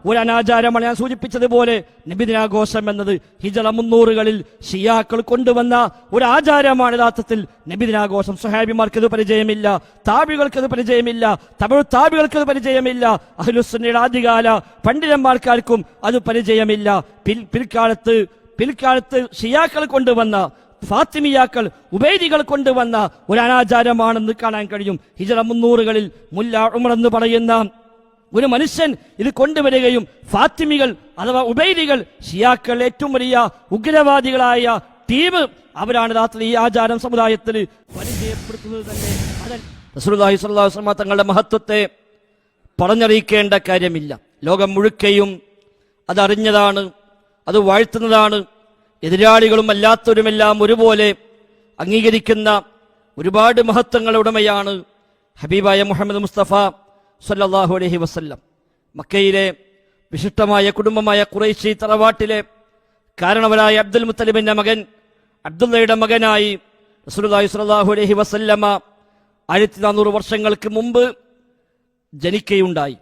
ഒരു അനാചാരമാണ്. ഞാൻ സൂചിപ്പിച്ചതുപോലെ നബിദിനാഘോഷം എന്നത് ഹിജറ 300-കളിൽ ഷിയാക്കൾ കൊണ്ടുവന്ന ഒരു ആചാരമാണ്. യഥാർത്ഥത്തിൽ നബിദിനാഘോഷം സ്വഹാബിമാർക്കത് പരിചയമില്ല, താബികൾക്കത് പരിചയമില്ല, തമിഴ് താബികൾക്കത് പരിചയമില്ല, അഹ്ലുസുന്നയുടെ ആദ്യകാല പണ്ഡിതന്മാർക്കാർക്കും അത് പരിചയമില്ല. പിൽക്കാലത്ത് ഷിയാക്കൾ കൊണ്ടുവന്ന, ഫാത്തിമിയാക്കൾ, ഉബൈദികൾ കൊണ്ടുവന്ന ഒരു അനാചാരമാണെന്ന് കാണാൻ കഴിയും. ഹിജറ 300-കളിൽ മുല്ല ഉമർ എന്ന് പറയുന്ന ഒരു മനുഷ്യൻ ഇത് കൊണ്ടുവരികയും ഫാത്തിമികൾ അഥവാ ഉബൈദികൾ, ഷിയാക്കൾ ഏറ്റവും വലിയ ഉഗ്രവാദികളായ ടീം, അവരാണ് രാത്രി ഈ ആചാരം സമുദായത്തിൽ പരിചയപ്പെടുത്തുന്നത് തന്നെ. റസൂലുള്ളാഹി സ്വല്ലല്ലാഹു അലൈഹി വസല്ലം തങ്ങളുടെ മഹത്വത്തെ പറഞ്ഞറിയിക്കേണ്ട കാര്യമില്ല. ലോകം മുഴുക്കയും അതറിഞ്ഞതാണ്, അത് വാഴ്ത്തുന്നതാണ്. എതിരാളികളും അല്ലാത്തവരുമെല്ലാം ഒരുപോലെ അംഗീകരിക്കുന്ന ഒരുപാട് മഹത്വങ്ങളുടെ ഉടമയാണ് ഹബീബായ മുഹമ്മദ് മുസ്തഫ സല്ലല്ലാഹു അലൈഹി വസല്ലം. മക്കയിലെ വിശിഷ്ടമായ കുടുംബമായ ഖുറൈശി തറവാട്ടിലെ കാരണവരായ അബ്ദുൽ മുത്തലിബിന്റെ മകൻ അബ്ദുള്ളയുടെ മകനായി റസൂലുള്ളാഹി സ്വല്ലല്ലാഹു അലൈഹി വസല്ലമ 1400 വർഷങ്ങൾക്ക് മുമ്പ് ജനിക്കുകയുണ്ടായി.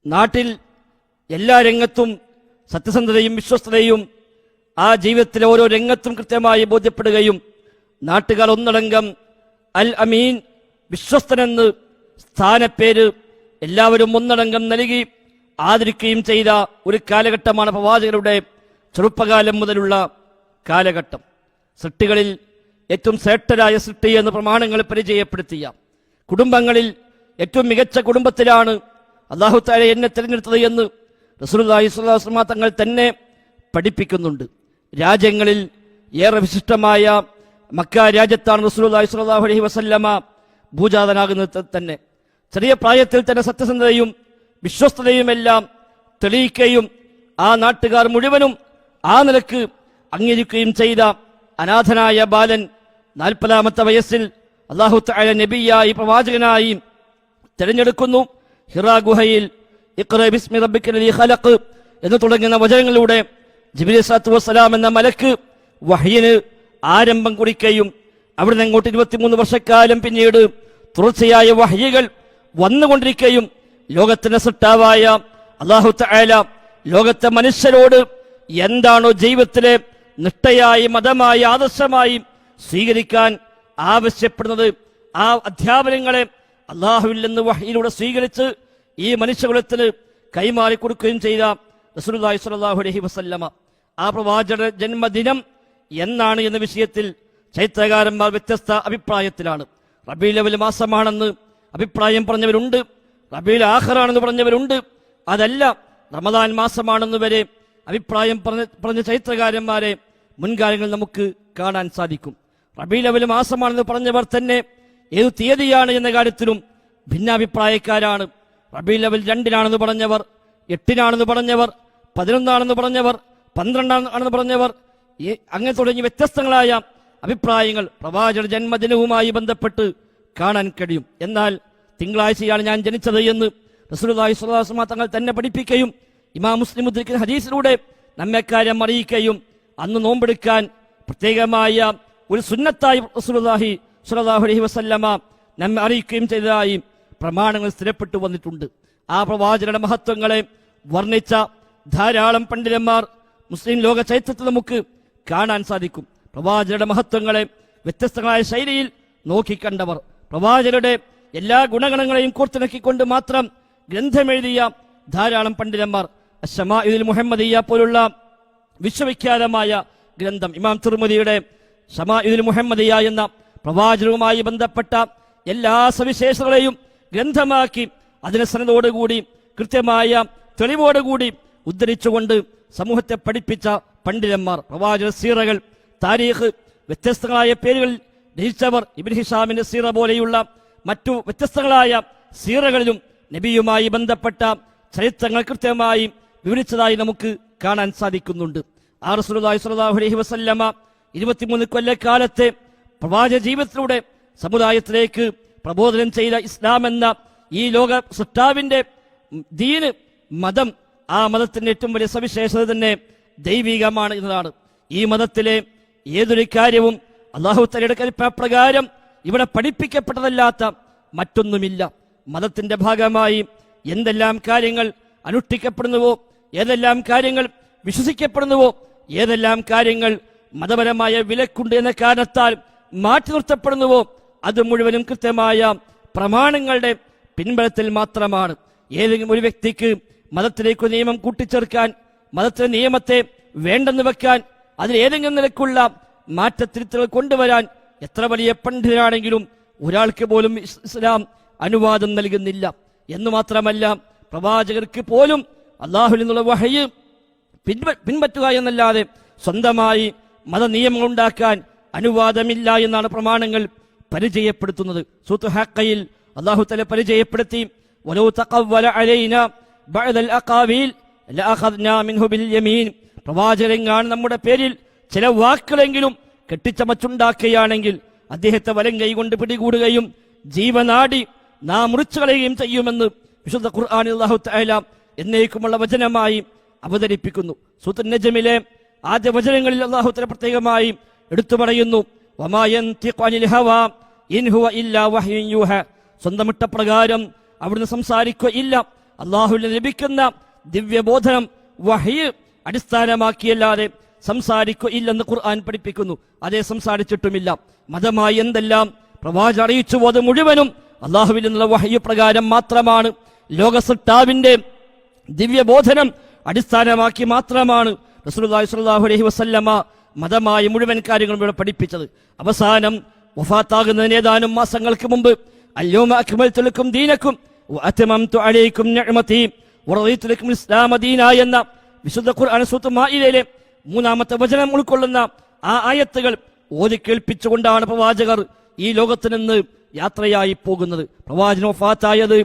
നാട്ടിൽ എല്ലാ രംഗത്തും സത്യസന്ധതയും വിശ്വസ്തതയും ആ ജീവിതത്തിലെ ഓരോ രംഗത്തും കൃത്യമായി ബോധ്യപ്പെടുകയും നാട്ടുകാർ ഒന്നടങ്കം അൽ അമീൻ, വിശ്വസ്തനെന്ന് സ്ഥാനപ്പേര് എല്ലാവരും ഒന്നടങ്കം നൽകി ആദരിക്കുകയും ചെയ്ത ഒരു കാലഘട്ടമാണ് പ്രവാചകരുടെ ചെറുപ്പകാലം മുതലുള്ള കാലഘട്ടം. സൃഷ്ടികളിൽ ഏറ്റവും ശ്രേഷ്ഠരായ സൃഷ്ടി എന്ന് പ്രമാണങ്ങൾ പരിചയപ്പെടുത്തിയ കുടുംബങ്ങളിൽ ഏറ്റവും മികച്ച കുടുംബത്തിലാണ് അല്ലാഹു തആല എന്നെ തിരഞ്ഞെടുത്തത് എന്ന് റസൂലുള്ളാഹി സ്വല്ലല്ലാഹു അലൈഹി വസല്ലം തങ്ങൾ തന്നെ പഠിപ്പിക്കുന്നുണ്ട്. രാജ്യങ്ങളിൽ ഏറെ വിശിഷ്ടമായ മക്ക രാജ്യത്താണ് റസൂലുള്ളാഹി സ്വല്ലല്ലാഹു അലൈഹി വസല്ലമ ഭൂജാതനാകുന്നത് തന്നെ. ചെറിയ പ്രായത്തിൽ തന്നെ സത്യസന്ധതയും വിശ്വസ്തതയുമെല്ലാം തെളിയിക്കുകയും ആ നാട്ടുകാർ മുഴുവനും ആ നിലക്ക് അംഗീകരിക്കുകയും ചെയ്ത അനാഥനായ ബാലൻ 40-ാമത്തെ വയസ്സിൽ അല്ലാഹു തആല നബിയായി, പ്രവാചകനായി തിരഞ്ഞെടുക്കുന്നു. ഹിറാ ഗുഹയിൽ ഇഖ്റ ബിസ്മി റബ്ബിക്കല്ലദീ ഖലഖ് എന്ന് തുടങ്ങുന്ന വചനങ്ങളിലൂടെ ജിബ്രീൽ സ്വല്ലല്ലാഹു അലൈഹി വസല്ലം എന്ന മലക്ക് വഹയിന് ആരംഭം കുറിക്കുകയും അവിടുന്ന് അങ്ങോട്ട് 23 വർഷക്കാലം പിന്നീട് തുടർച്ചയായ വഹയികൾ വന്നുകൊണ്ടിരിക്കുകയും ലോകത്തിന്റെ സൃഷ്ടാവായ അല്ലാഹു തആല ലോകത്തെ മനുഷ്യരോട് എന്താണോ ജീവിതത്തിലെ നിഷ്ഠയായി, മതമായി, ആദർശമായി സ്വീകരിക്കാൻ ആവശ്യപ്പെടുന്നത് ആ അധ്യാപനങ്ങളെ അല്ലാഹുവിൽ നിന്ന് വഹയിലൂടെ സ്വീകരിച്ച് ഈ മനുഷ്യകുലത്തിന് കൈമാറി കൊടുക്കുകയും ചെയ്ത റസൂലുള്ളാഹി സ്വല്ലല്ലാഹു അലൈഹി വസല്ലമ. ആ പ്രവാചകരുടെ ജന്മദിനം എന്നാണ് എന്ന വിഷയത്തിൽ ചരിത്രകാരന്മാർ വ്യത്യസ്ത അഭിപ്രായത്തിലാണ്. റബീഉൽ അവ്വൽ മാസമാണെന്ന് അഭിപ്രായം പറഞ്ഞവരുണ്ട്, റബീഉൽ ആഖിറാണെന്ന് പറഞ്ഞവരുണ്ട്, അതല്ല റമദാൻ മാസമാണെന്ന് വരെ അഭിപ്രായം പറഞ്ഞ ചരിത്രകാരന്മാരെ മുൻകാലങ്ങളിൽ നമുക്ക് കാണാൻ സാധിക്കും. റബീഉൽ അവ്വൽ മാസമാണെന്ന് പറഞ്ഞവർ തന്നെ ഏതു തീയതിയാണ് എന്ന കാര്യത്തിലും ഭിന്നാഭിപ്രായക്കാരാണ്. റബീഉൽ അവ്വൽ 2-നാണെന്ന് പറഞ്ഞവർ, 8-നാണെന്ന് പറഞ്ഞവർ, 11-ആണെന്ന് പറഞ്ഞവർ, 12-ആണെന്ന് പറഞ്ഞവർ, അങ്ങനെ തുടങ്ങി വ്യത്യസ്തങ്ങളായ അഭിപ്രായങ്ങൾ പ്രവാചകരുടെ ജന്മദിനവുമായി ബന്ധപ്പെട്ട് കാണാൻ കഴിയും. എന്നാൽ തിങ്കളാഴ്ചയാണ് ഞാൻ ജനിച്ചത് എന്ന് റസൂലുള്ളാഹി സ്വല്ലല്ലാഹു അലൈഹി വസല്ലം തങ്ങൾ തന്നെ പഠിപ്പിക്കുകയും ഇമാം മുസ്ലിം ഉദ്ധരിക്കുന്ന ഹദീസിലൂടെ നമ്മെക്കാര്യം അറിയിക്കുകയും അന്ന് നോമ്പെടുക്കാൻ പ്രത്യേകമായ ഒരു സുന്നത്തായി റസൂലുള്ളാഹി സ്വല്ലല്ലാഹു അലൈഹി വസല്ലമ നമ്മെ അറിയിക്കുകയും ചെയ്തതായി പ്രമാണങ്ങൾ സ്ഥിരപ്പെട്ടു വന്നിട്ടുണ്ട്. ആ പ്രവാചകരുടെ മഹത്വങ്ങളെ വർണ്ണിച്ച ധാരാളം പണ്ഡിതന്മാർ മുസ്ലിം ലോക ചരിത്രത്തിൽ നമുക്ക് കാണാൻ സാധിക്കും. പ്രവാചകരുടെ മഹത്വങ്ങളെ വ്യത്യസ്തങ്ങളായ ശൈലിയിൽ നോക്കിക്കണ്ടവർ, പ്രവാചകരുടെ എല്ലാ ഗുണഗണങ്ങളെയും കോർത്തിണക്കിക്കൊണ്ട് മാത്രം ഗ്രന്ഥമെഴുതിയ ധാരാളം പണ്ഡിതന്മാർ. അശ്ശമാഇലുൽ മുഹമ്മദിയ്യ പോലുള്ള വിശ്വവിഖ്യാതമായ ഗ്രന്ഥം, ഇമാം തിർമിദിയുടെ ശമാഇലുൽ മുഹമ്മദിയ്യ എന്ന പ്രവാചകവുമായി ബന്ധപ്പെട്ട എല്ലാ സവിശേഷതകളെയും ഗ്രന്ഥമാക്കി അതിനെ സനദോടുകൂടി കൃത്യമായ തെളിവോടുകൂടി ഉദ്ധരിച്ചുകൊണ്ട് സമൂഹത്തെ പഠിപ്പിച്ച പണ്ഡിതന്മാർ, പ്രവാചക സീറകൾ, താരീഖ്, വ്യത്യസ്തങ്ങളായ പേരുകൾ രചിച്ചവർ. ഇബ്നു ഹിഷാമിന്റെ സീറ പോലെയുള്ള മറ്റു വ്യത്യസ്തങ്ങളായ സീറകളിലും നബിയുമായി ബന്ധപ്പെട്ട ചരിത്രങ്ങൾ കൃത്യമായി വിവരിച്ചതായി നമുക്ക് കാണാൻ സാധിക്കുന്നുണ്ട്. ആ റസൂലുള്ളാഹി സ്വല്ലല്ലാഹു അലൈഹി വസല്ലമ 23 കൊല്ലക്കാലത്തെ പ്രവാചക ജീവിതത്തിലൂടെ സമുദായത്തിലേക്ക് പ്രബോധനം ചെയ്ത ഇസ്ലാം എന്ന ഈ ലോക സൃഷ്ടാവിന്റെ ദീന്, മതം, ആ മതത്തിന്റെ ഏറ്റവും വലിയ സവിശേഷത തന്നെ ദൈവികമാണ് എന്നതാണ്. ഈ മതത്തിലെ ഏതൊരു കാര്യവും അല്ലാഹു തആലയുടെ കൽപ്പനപ്രകാരം ഇവിടെ പഠിപ്പിക്കപ്പെട്ടതല്ലാത്ത മറ്റൊന്നുമില്ല. മതത്തിന്റെ ഭാഗമായി എന്തെല്ലാം കാര്യങ്ങൾ അനുഷ്ഠിക്കപ്പെടുന്നുവോ, ഏതെല്ലാം കാര്യങ്ങൾ വിശ്വസിക്കപ്പെടുന്നുവോ, ഏതെല്ലാം കാര്യങ്ങൾ മതപരമായ വിലക്കുണ്ട് എന്ന കാരണത്താൽ മാറ്റി നിർത്തപ്പെടുന്നുവോ, അത് മുഴുവനും കൃത്യമായ പ്രമാണങ്ങളുടെ പിൻബലത്തിൽ മാത്രമാണ്. ഏതെങ്കിലും ഒരു വ്യക്തിക്ക് മതത്തിലേക്ക് നിയമം കൂട്ടിച്ചേർക്കാൻ, മതത്തിലെ നിയമത്തെ വേണ്ടെന്ന് വെക്കാൻ, അതിൽ ഏതെങ്കിലും നിലക്കുള്ള മാറ്റത്തിരുത്തൽ കൊണ്ടുവരാൻ എത്ര വലിയ പണ്ഡിതനാണെങ്കിലും ഒരാൾക്ക് പോലും ഇസ്ലാം അനുവാദം നൽകുന്നില്ല. എന്നു മാത്രമല്ല, പ്രവാചകർക്ക് പോലും അല്ലാഹുവിൽ നിന്നുള്ള വഹയ് പിൻപറ്റുക എന്നല്ലാതെ സ്വന്തമായി മതനിയമങ്ങൾ ഉണ്ടാക്കാൻ അനുവാദമില്ല എന്നാണ് പ്രമാണങ്ങൾ പരിചയപ്പെടുത്തുന്നത്. സൂറത്ത് ഹഖയിൽ അല്ലാഹു തആല പരിചയപ്പെടുത്തി, വലൗ തഖവ്വല അലൈനാ ബഅദൽ അഖാവീൽ ലഅഖദ്നാ മിൻഹു ബിൽ യമീൻ. പ്രവാചകൻ നമ്മുടെ പേരിൽ ചില വാക്കുകളെങ്കിലും കെട്ടിച്ചമച്ചുണ്ടാക്കുകയാണെങ്കിൽ അദ്ദേഹത്തെ വലം കൈകൊണ്ട് പിടികൂടുകയും ജീവനാടി നാം മുറിച്ചു കളയുകയും ചെയ്യുമെന്ന് വിശുദ്ധ ഖുർആനിൽ അല്ലാഹു തആല എന്നേക്കുമുള്ള വചനമായി അവതരിപ്പിക്കുന്നു. സൂറത്തുൻ നജ്മിലെ ആദ്യ വചനങ്ങളിൽ അല്ലാഹു തആല പ്രത്യേകമായി എടുത്തു പറയുന്നു, വമാ യൻതിഖു അനിൽ ഹവാ ഇൻ ഹുവ ഇല്ലാ വഹ്യുൻ യൂഹ. സ്വന്തമിട്ട പ്രകാരം അവിടുന്ന് സംസാരിക്കുകയില്ല. അല്ലാഹുവിൽ ലഭിക്കുന്ന ദിവ്യബോധനം വഹ്യ് അടിസ്ഥാനമാക്കിയല്ലാതെ സംസാരിക്കുകയില്ലെന്ന് ഖുർആൻ പഠിപ്പിക്കുന്നു. അതേ, സംസാരിച്ചിട്ടുമില്ല. മതമായി എന്തെല്ലാം പ്രവാചകൻ അറിയിച്ചുവോ അത് മുഴുവനും അല്ലാഹുവിൽ നിന്നുള്ള വഹ്യ് പ്രകാരം മാത്രമാണ്. ലോകസൃഷ്ടാവിന്റെ ദിവ്യബോധനം അടിസ്ഥാനമാക്കി മാത്രമാണ് റസൂലുള്ളാഹി സ്വല്ലല്ലാഹു അലൈഹി വസല്ലമ മതമായ മുഴുവൻ കാര്യങ്ങളും ഇവിടെ പഠിപ്പിച്ചത്. അവസാനം വഫാത്താകുന്നതിന് ഏതാനും മാസങ്ങൾക്ക് മുമ്പ് അൽയൗമ അക്മൽതു ലക്കും ദീനക്കും വഅത്മംതു അലൈക്കും നിഅമതി വറദീതു ലക്കും ഇസ്ലാമ ദീന എന്ന വിശുദ്ധ ഖുർആൻ സൂറത്ത് മാഇദയിലെ 3-ാമത്തെ വചനം ഉൾക്കൊള്ളുന്ന ആ ആയത്തുകൾ ഓതി കേൾപ്പിച്ചുകൊണ്ടാണ് പ്രവാചകർ ഈ ലോകത്ത് നിന്ന് യാത്രയായി പോകുന്നത്. പ്രവാചകൻ വഫാത്തായത്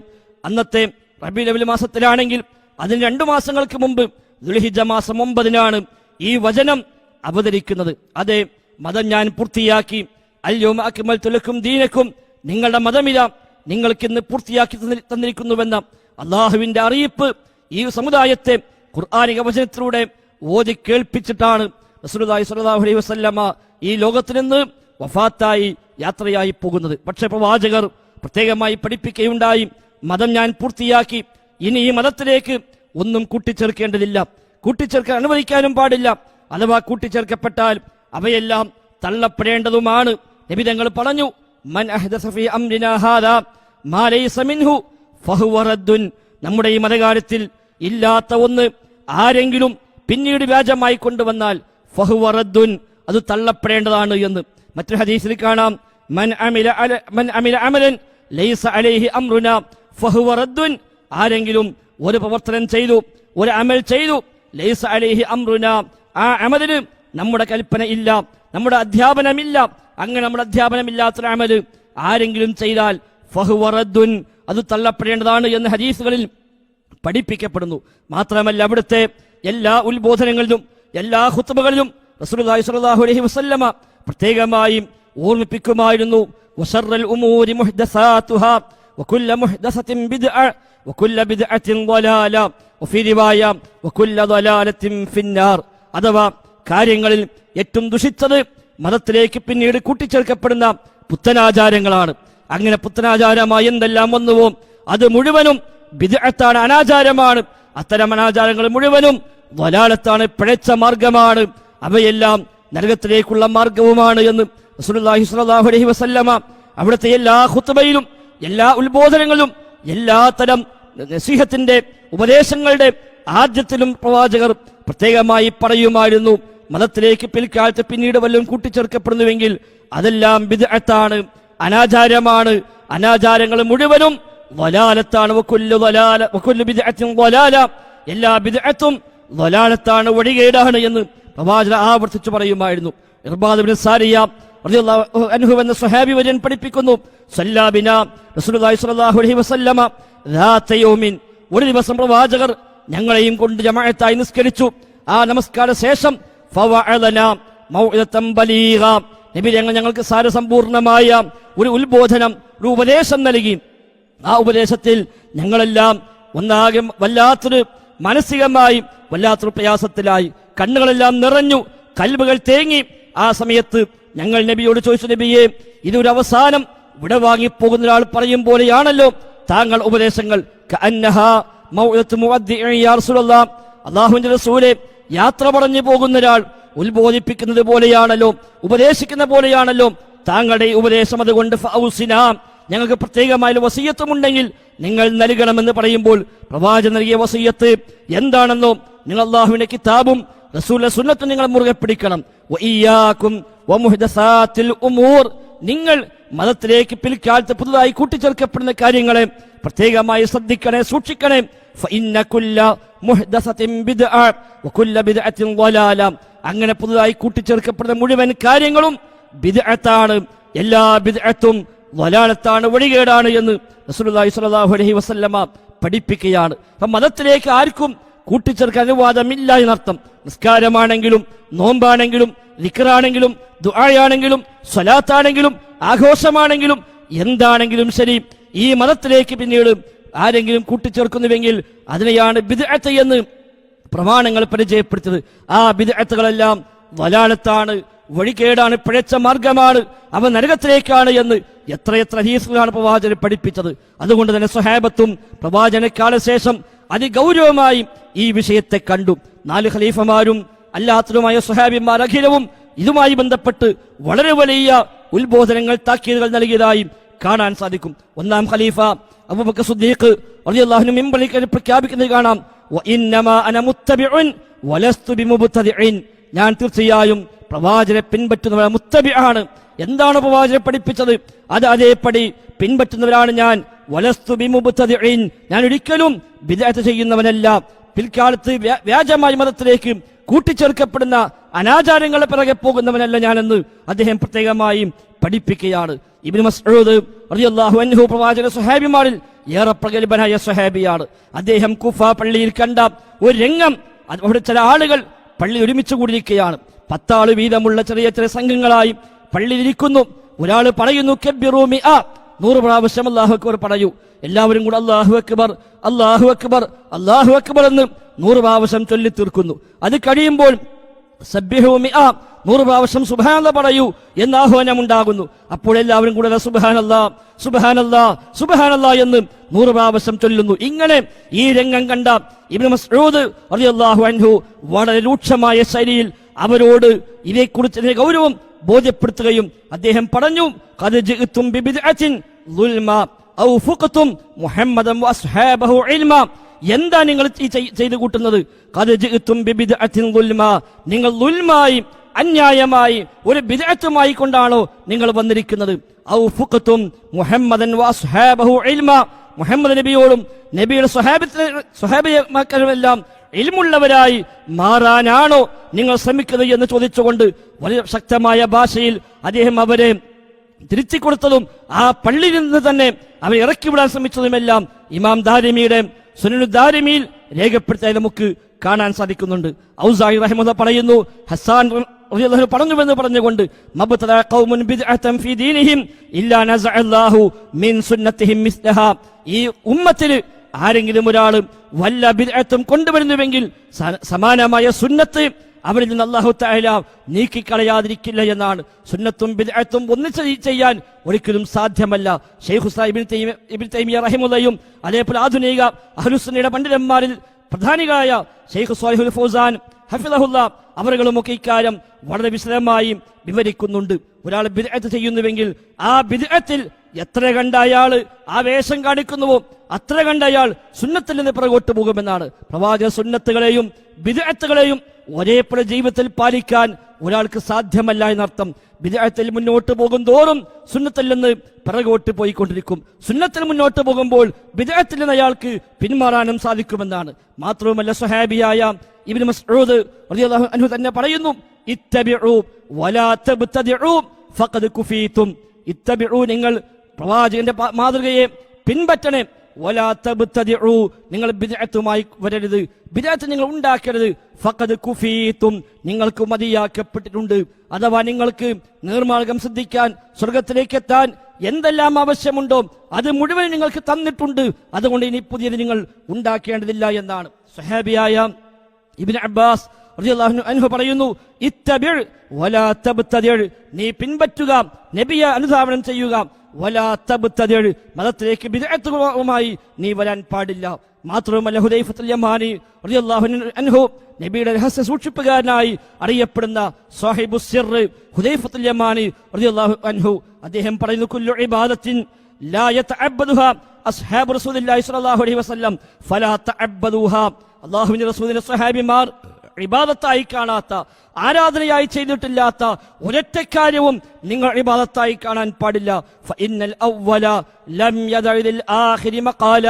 അന്നത്തെ റബീഉൽ അവ്വൽ മാസത്തിലാണെങ്കിൽ അതിന് 2 മാസങ്ങൾക്ക് മുമ്പ് ദുൽഹിജ്ജ മാസം 9-നാണ് ഈ വചനം അവതരിക്കുന്നത്. അതെ, മതം ഞാൻ പൂർത്തിയാക്കി, അൽയൗമ അക്മൽതു ലക്കും ദീനക്കും, നിങ്ങളുടെ മതമില്ല, നിങ്ങൾക്കിന്ന് പൂർത്തിയാക്കി തന്നിരിക്കുന്നുവെന്ന അള്ളാഹുവിന്റെ അറിയിപ്പ് ഈ സമുദായത്തെ ഖുർആനിക വചനത്തിലൂടെ ഓതി കേൾപ്പിച്ചിട്ടാണ് റസൂലുള്ളാഹി സ്വല്ലല്ലാഹു അലൈഹി വസല്ലമ ഈ ലോകത്ത് നിന്ന് വഫാത്തായി യാത്രയായി പോകുന്നത്. പക്ഷേ പ്രവാചകർ പ്രത്യേകമായി പഠിപ്പിക്കുകയുണ്ടായി, മതം ഞാൻ പൂർത്തിയാക്കി, ഇനി ഈ മതത്തിലേക്ക് ഒന്നും കൂട്ടിച്ചേർക്കേണ്ടതില്ല, കൂട്ടിച്ചേർക്കാൻ അനുവദിക്കാനും പാടില്ല. അഥവാ കൂട്ടിച്ചേർക്കപ്പെട്ടാൽ അവയെല്ലാം തള്ളപ്പെടേണ്ടതുമാണ്. നബി തങ്ങൾ പറഞ്ഞു, മൻ അഹ്ദസ ഫീ അംരിനാ ഹാദാ മാ ലൈസ മിൻഹു ഫഹുവ റദ്ദുൻ. നമ്മുടെ ഈ മതകാര്യത്തിൽ ഇല്ലാത്ത ഒന്ന് ആരെങ്കിലും പിന്നീട് വ്യാജമായി കൊണ്ടുവന്നാൽ ഫഹുവ റദ്ദുൻ, അത് തള്ളപ്പെടേണ്ടതാണ് എന്ന്. മറ്റൊരു ഹദീസിൽ കാണാം, മൻ അമില അമലൻ ലൈസ അലൈഹി അംറുനാ ഫഹുവ റദ്ദുൻ. ആരെങ്കിലും ഒരു പ്രവർത്തനം ചെയ്തു, ഒരു അമൽ ചെയ്തു, ലൈസ അലൈഹി അംറുനാ, ആ അമലിന് നമ്മുടെ കൽപ്പന ഇല്ല, നമ്മുടെ അധ്യാപനമില്ല, അങ്ങനെ നമ്മുടെ അധ്യാപനമില്ലാത്തൊരു അമല് ആരെങ്കിലും ചെയ്താൽ ഫഹുവ റദ്ദുൻ, അത് തള്ളപ്പെടേണ്ടതാണ് എന്ന് ഹദീസുകളിൽ പഠിപ്പിക്കപ്പെടുന്നു. മാത്രമല്ല, അവിടുത്തെ എല്ലാ ഉത്ബോധനങ്ങളിലും എല്ലാ ഖുത്ബകളിലും റസൂലുള്ളാഹി സ്വല്ലല്ലാഹു അലൈഹി വസല്ലമ പ്രത്യേകമായി ഓർമ്മിപ്പിക്കുമായിരുന്നു, വശർറൽ ഉമൂരി മുഹ്ദസാതുഹാ വകുല്ല മുഹ്ദസത്തിൻ ബിദ്അ വകുല്ല ബിദ്അത്തിൻ ളലാല വഫീ റിവായ വകുല്ല ളലാലത്തിൻ ഫിന്നാർ. അഥവാ കാര്യങ്ങളിൽ ഏറ്റവും ദുഷിച്ചത് മതത്തിലേക്ക് പിന്നീട് കൂട്ടിച്ചേർക്കപ്പെടുന്ന പുത്തനാചാരങ്ങളാണ്. അങ്ങനെ പുത്തനാചാരമായി എന്തെല്ലാം വന്നുവോ അത് മുഴുവനും ബിദ്അത്താണ്, അനാചാരമാണ്. അത്തരം അനാചാരങ്ങൾ മുഴുവനും ളലാലത്താണ്, പിഴച്ച മാർഗമാണ്. അവയെല്ലാം നരകത്തിലേക്കുള്ള മാർഗവുമാണ് എന്ന് റസൂലുള്ളാഹി സ്വല്ലല്ലാഹു അലൈഹി വസല്ലമ അവിടുത്തെ എല്ലാ ഖുത്ബയിലും എല്ലാ ഉത്ബോധനങ്ങളിലും എല്ലാ തരം നസീഹത്തിന്റെ ഉപദേശങ്ങളുടെ ആദ്യത്തിലും പ്രവാചകർ പ്രത്യേകമായി പറയുമായിരുന്നു, മതത്തിലേക്ക് പിൽക്കാലത്ത് പിന്നീട് വല്ലതും കൂട്ടിച്ചേർക്കപ്പെടുന്നുവെങ്കിൽ അതെല്ലാം ബിദ്അത്താണ്, അനാചാരമാണ്. അനാചാരങ്ങൾ മുഴുവനും ളലാലത്താണ്. വകുല്ലു ബിദ്അത്തിൻ ളലാല, എല്ലാ ബിദ്അത്തും ളലാലത്താണ്, വഴികേടാണ് എന്ന് പ്രവാചകൻ ആവർത്തിച്ചു പറയുമായിരുന്നു. ഇർബാദ് ഇബ്നു സാരിയ റളിയല്ലാഹു അൻഹു എന്ന സ്വഹാബി വര്യൻ പഠിപ്പിക്കുന്നു, സല്ലല്ലാ ബിനാ റസൂലുള്ളാഹി സ്വല്ലല്ലാഹു അലൈഹി വസല്ലമ ദാത യൗമിൻ, ഒരു ദിവസം പ്രവാചകർ ഞങ്ങളെയും കൊണ്ട് ജമാഅത്തായി നിസ്കരിച്ചു. ആ നമസ്കാര ശേഷം ഫവഅലനാ മൗഇദതൻ ബലീഗ, നബി ഞങ്ങൾക്ക് സാരസമ്പൂർണമായ ഒരു ഉത്ബോധനം, ഒരു ഉപദേശം നൽകി. ആ ഉപദേശത്തിൽ ഞങ്ങളെല്ലാം ഒന്നാകെ വല്ലാത്തൊരു മാനസികമായി വല്ലാത്തൊരു പ്രയാസത്തിലായി, കണ്ണുകളെല്ലാം നിറഞ്ഞു, കൽബുകൾ തേങ്ങി. ആ സമയത്ത് ഞങ്ങൾ നബിയോട് ചോദിച്ചു, നബിയെ, ഇതൊരു അവസാനം വിടവാങ്ങിപ്പോകുന്ന ഒരാൾ പറയും പോലെയാണല്ലോ താങ്കൾ ഉപദേശങ്ങൾ കഅന്നഹാ മൗഇദത്തു മുവദ്ദിഇ യാ റസൂലല്ലാഹ്, അല്ലാഹുവിന്റെ റസൂലേ, യാത്ര പറഞ്ഞു പോകുന്ന ഒരാൾ ഉത്ബോധിപ്പിക്കുന്നത് പോലെയാണല്ലോ, ഉപദേശിക്കുന്ന പോലെയാണല്ലോ താങ്കളുടെ ഉപദേശം. അതുകൊണ്ട് ഫഔസിനാ, ഞങ്ങൾക്ക് പ്രത്യേകമായ വസിയ്യത്തുമുണ്ടെങ്കിൽ നിങ്ങൾ നൽകണമെന്ന് പറയുമ്പോൾ പ്രവാചകൻ നൽകിയ വസിയ്യത്ത് എന്താണെന്നോ, നിങ്ങൾ അല്ലാഹുവിന്റെ കിതാബും റസൂലിന്റെ സുന്നത്തും നിങ്ങൾ മുറുകെ പിടിക്കണം. വഇയ്യാകും വമുഹ്ദസാത്തിൽ ഉമൂർ, നിങ്ങൾ മതത്തിലേക്ക് പിൽക്കാലത്ത് പുതുതായി കൂട്ടിച്ചേർക്കപ്പെടുന്ന കാര്യങ്ങളെ പ്രത്യേകമായി ശ്രദ്ധിക്കണേ, സൂക്ഷിക്കണേ. ഫഇന്ന കുല്ല മുഹ്ദസത്തിൻ ബിദ്അ വകുല്ല ബിദ്അത്തിൻ ളലാല, അങ്ങനെ പുതുതായി കൂട്ടിച്ചേർക്കപ്പെടുന്ന മുഴുവൻ കാര്യങ്ങളും ബിദ്അത്താണ്, എല്ലാ ബിദ്അത്തും ളലാലത്താണ്, വഴികേടാണ് എന്ന് റസൂലുള്ളാഹി സ്വല്ലല്ലാഹു അലൈഹി വസല്ലമ പഠിപ്പിക്കുകയാണ്. അപ്പം മതത്തിലേക്ക് ആർക്കും കൂട്ടിച്ചേർക്കാൻ അനുവാദമില്ല എന്നർത്ഥം. നിസ്കാരമാണെങ്കിലും നോമ്പാണെങ്കിലും ദിക്റാണെങ്കിലും ദുആയാണെങ്കിലും സ്വലാത്താണെങ്കിലും ആഘോഷമാണെങ്കിലും എന്താണെങ്കിലും ശരി, ഈ മതത്തിലേക്ക് പിന്നീട് ആരെങ്കിലും കൂട്ടിച്ചേർക്കുന്നുവെങ്കിൽ അതിനെയാണ് ബിദ്അത്ത് എന്ന് പ്രമാണങ്ങൾ പരിചയപ്പെടുത്തിയത്. ആ ബിദ്അത്തുകളെല്ലാം ളലാലത്താണ്, വഴികേടാണ്, പിഴച്ച മാർഗമാണ്, അവ നരകത്തിലേക്കാണ് എന്ന് എത്രയെത്ര ഹദീസുകളാണ് പ്രവാചകൻ പഠിപ്പിച്ചത്. അതുകൊണ്ട് തന്നെ സ്വഹാബത്തും പ്രവാചകനേക്കാൾ ശേഷം അതിഗൗരവമായി ഈ വിഷയത്തെ കണ്ടു. 4 ഖലീഫമാരും അല്ലാത്തതുമായ സ്വഹാബിമാർ അഖിലവും ഇതുമായി ബന്ധപ്പെട്ട് വളരെ വലിയ ഉത്ബോധനങ്ങൾ, താക്കീതുകൾ നൽകിയതായി കാണാൻ സാധിക്കും. 1-ാം ഖലീഫ അബൂബക്കർ സിദ്ദീഖ് റളിയല്ലാഹു അൻഹു മിമ്പറിൽ പ്രഖ്യാപിക്കുന്നത് കാണാം, വഇന്നമാ അന മുത്തബിഉൻ വലസ്തു ബിമുബ്തദിഇൻ, ഞാൻ തീർച്ചയായും പ്രവാചകനെ പിൻപറ്റുന്നവരാണ്, മുത്തബിആണ്. എന്താണ് പ്രവാചകൻ പഠിപ്പിച്ചത് അത് അതേപടി പിൻപറ്റുന്നവരാണ് ഞാൻ. വലസ്തു ബിമുബ്തദിഇൻ, ഞാൻ ഒരിക്കലും ബിദ്അത്ത് ചെയ്യുന്നവനല്ല, പിൽക്കാലത്ത് വ്യാജമായ മതത്തിലേക്ക് കൂട്ടിച്ചേർക്കപ്പെടുന്ന അനാചാരങ്ങളെ പിറകെ പോകുന്നവനല്ല ഞാനെന്ന് അദ്ദേഹം പ്രത്യേകമായി പഠിപ്പിക്കുകയാണ്. ഇബ്നു മസ്ഊദ് റളിയല്ലാഹു അൻഹു പ്രവാചക സ്വഹാബിമാരിൽ ഏറെ പ്രഗത്ഭനായ സ്വഹാബിയാണ്. അദ്ദേഹം കുഫ പള്ളിയിൽ കണ്ട ഒരു രംഗം, അവിടെ ചില ആളുകൾ പള്ളി ഒരുമിച്ച് കൂടിയിരിക്കുകയാണ്. 10 ആള് വീതമുള്ള ചെറിയ ചെറിയ സംഘങ്ങളായി പള്ളിയിലിരിക്കുന്നു. ഒരാൾ പറയുന്നു കബ്ബിറൂ മിഅ, 100 പ്രാവശ്യം അല്ലാഹു അക്ബർ പറയൂ. എല്ലാവരും കൂടെ അല്ലാഹു അക്ബർ അല്ലാഹു അക്ബർ അല്ലാഹു അക്ബർ എന്ന് 100 പ്രാവശ്യം ചൊല്ലി തീർക്കുന്നു. അത് കഴിയുമ്പോൾ സബ്ബിഹു മിഅ, 100 പ്രാവശ്യം സുബ്ഹാനല്ലാഹ് പറയൂ എന്ന ആഹ്വാനം ഉണ്ടാകുന്നു. അപ്പോൾ എല്ലാവരും കൂടെ സുബ്ഹാനല്ലാഹ് സുബ്ഹാനല്ലാഹ് സുബ്ഹാനല്ലാഹ് എന്ന് 100 പ്രാവശ്യം ചൊല്ലുന്നു. ഇങ്ങനെ ഈ രംഗം കണ്ട ഇബ്നു മസ്ഊദ് റളിയല്ലാഹു അൻഹു വളരെ രൂക്ഷമായ ശൈലിയിൽ അവരോട് ഇതേക്കുറിച്ച് ഗൗരവം ബോധ്യപ്പെടുത്തുകയും അദ്ദേഹം പറഞ്ഞു, ഖദ് ജിഅ്തും ബിബിദ്അത്തിൻ ളുൽമ ഔ ഫുഖ്തും മുഹമ്മദൻ വഅസ്ഹാബഹു ഇൽമ, എന്താ നിങ്ങൾ ചെയ്തു കൂട്ടുന്നത്? ഖദ് ജിഅ്തും ബിബിദ്അത്തിൻ ളുൽമ, നിങ്ങൾ ളുൽമായി അന്യായമായി ഒരു ബിദ്അത്തുമായി കൊണ്ടാണോ നിങ്ങൾ വന്നിരിക്കുന്നത്? ഔ ഫുഖ്തും മുഹമ്മദൻ വഅസ്ഹാബഹു ഇൽമ, മുഹമ്മദ് നബിയോടും നബിയുടെ സ്വഹാബിമാരെല്ലാം ഇൽമുള്ളവരായി മാറാനാണോ നിങ്ങൾ ശ്രമിക്കുന്നത് എന്ന് ചോദിച്ചുകൊണ്ട് വളരെ ശക്തമായ ഭാഷയിൽ അദ്ദേഹം അവരെ തിരിച്ചു കൊടുത്തതും ആ പള്ളിയിൽ നിന്ന് തന്നെ അവരെ ഇറക്കിവിടാൻ ശ്രമിച്ചതുമെല്ലാം ഇമാം ദാരിമിയുടെ സുനനു ദാരിമിയിൽ രേഖപ്പെടുത്തിയാൽ നമുക്ക് കാണാൻ സാധിക്കുന്നുണ്ട്. ഔസാഇ റഹിമഹുല്ലാഹ് പറയുന്നു, ഹസ്സാൻ റളിയല്ലാഹു പറഞ്ഞുവെന്ന് പറഞ്ഞുകൊണ്ട്, മബ്തദഅ ഖൗമുൻ ബിദ്അതൻ ഫീ ദീനിഹിം ഇല്ലാ നസഅല്ലാഹു മിൻ സുന്നത്തിഹിം മിസ്ലഹാ, ഈ ഉമ്മത്തിൽ ആരെങ്കിലും ഒരാൾ വല്ല ബിദ്അത്തും കൊണ്ടുവരുന്നുവെങ്കിൽ സമാനമായ സുന്നത്ത് അവരിൽ നിന്ന് അല്ലാഹു തആല നീക്കിക്കളയാതിരിക്കില്ല എന്നാണ്. സുന്നത്തും ബിദ്അത്തും ഒന്നിച്ച് ചെയ്യാൻ ഒരിക്കലും സാധ്യമല്ല. ശൈഖ് ഇബ്നു തൈമിയ്യ റഹിമഹുല്ലാഹും അതേപോലെ ആധുനിക അഹ്ലുസുന്നയുടെ പണ്ഡിതന്മാരിൽ പ്രധാനികളായ ശൈഖ് സ്വാലിഹുൽ ഫൗസാൻ ഹഫിളഹുല്ലാഹ് അവരുകളുമൊക്കെ ഇക്കാര്യം വളരെ വിശദമായി വിവരിക്കുന്നുണ്ട്. ഒരാൾ ബിദ്അത്ത് ചെയ്യുന്നുവെങ്കിൽ ആ ബിദ്അത്തിൽ എത്ര കണ്ട അയാൾ ആവേശം കാണിക്കുന്നുവോ അത്ര കണ്ട അയാൾ സുന്നത്തിൽ നിന്ന് പുറകോട്ട് പോകുമെന്നാണ്. പ്രവാചക സുന്നത്തുകളെയും ബിദ്അത്തുകളെയും ഒരേപോലെ ജീവിതത്തിൽ പാലിക്കാൻ ഒരാൾക്ക് സാധ്യമല്ല എന്നർത്ഥം. ബിദ്അത്തിൽ മുന്നോട്ട് പോകും തോറും സുന്നത്തിൽ നിന്ന് പിറകോട്ട് പോയിക്കൊണ്ടിരിക്കും. സുന്നത്തിൽ മുന്നോട്ട് പോകുമ്പോൾ ബിദ്അത്തിൽ നിന്ന് അയാൾക്ക് പിന്മാറാനും സാധിക്കുമെന്നാണ്. മാത്രവുമല്ല, സ്വഹാബിയായ ഇബ്നു മസ്ഊദ് റളിയല്ലാഹു അൻഹു തന്നെ പറയുന്നു, ഇത്തബിഉ വലാ തബ്തദിഉ ഫഖദ് കുഫീതും, ഇത്തബിഉ, നിങ്ങൾ പ്രവാചകന്റെ മാതൃകയെ പിൻപറ്റണേ, വലാ തബ്തദിഉ, നിങ്ങൾ ബിദ്അത്തുമായി വരരുത്, ബിദ്അത്ത് നിങ്ങൾ ഉണ്ടാക്കരുത്, ഫഖദ് കുഫീതും, നിങ്ങൾക്ക് മതിയാക്കപ്പെട്ടിട്ടുണ്ട്. അഥവാ നിങ്ങൾക്ക് നേർമാർഗം സിദ്ധിക്കാൻ, സ്വർഗത്തിലേക്ക് എത്താൻ എന്തെല്ലാം ആവശ്യമുണ്ടോ അത് മുഴുവൻ നിങ്ങൾക്ക് തന്നിട്ടുണ്ട്. അതുകൊണ്ട് ഇനി പുതിയത് നിങ്ങൾ ഉണ്ടാക്കേണ്ടതില്ല എന്നാണ്. സ്വഹാബിയായ ഇബ്നു അബ്ബാസ് റളിയല്ലാഹു അൻഹു പറയുന്നു, ഇത്തബിഅ് വലാ തബ്തദിഅ്, നീ പിൻപറ്റുക, നബിയെ അനുധാവനം ചെയ്യുക, വലാ തബ്തദിഅ്, മതത്തിലേക്ക് ബിദ്അത്തുമായി നീ വരാൻ പാടില്ല. മാത്രവുമല്ല ഹുദൈഫത്തുൽ യമാനി റളിയല്ലാഹു അൻഹു, നബിയുടെ രഹസ്യ സൂക്ഷിപ്പുകാരനായി അറിയപ്പെടുന്ന സാഹിബു സിർ ഹുദൈഫത്തുൽ യമാനി റളിയല്ലാഹു അൻഹു, അദ്ദേഹം പറയുന്നു, കുല്ലു ഇബാദത്തിൻ ലാ യതഅബ്ബദുഹാ അസ്ഹാബു റസൂലില്ലാഹി സ്വല്ലല്ലാഹു അലൈഹി വസല്ലം ഫലാ തഅബ്ബദൂഹാ, അല്ലാഹുവിന്റെ റസൂലിന്റെ സ്വഹാബിമാർ ഇബാദത്തായി കാണാത്ത, ആരാധനയായി ചെയ്തിട്ടില്ലാത്ത ഒരൊറ്റ കാര്യവും നിങ്ങൾ ഇബാദത്തായി കാണാൻ പാടില്ല. ഫഇന്നൽ അവ്വല ലം യദഇൽ ആഖിരി മഖാല,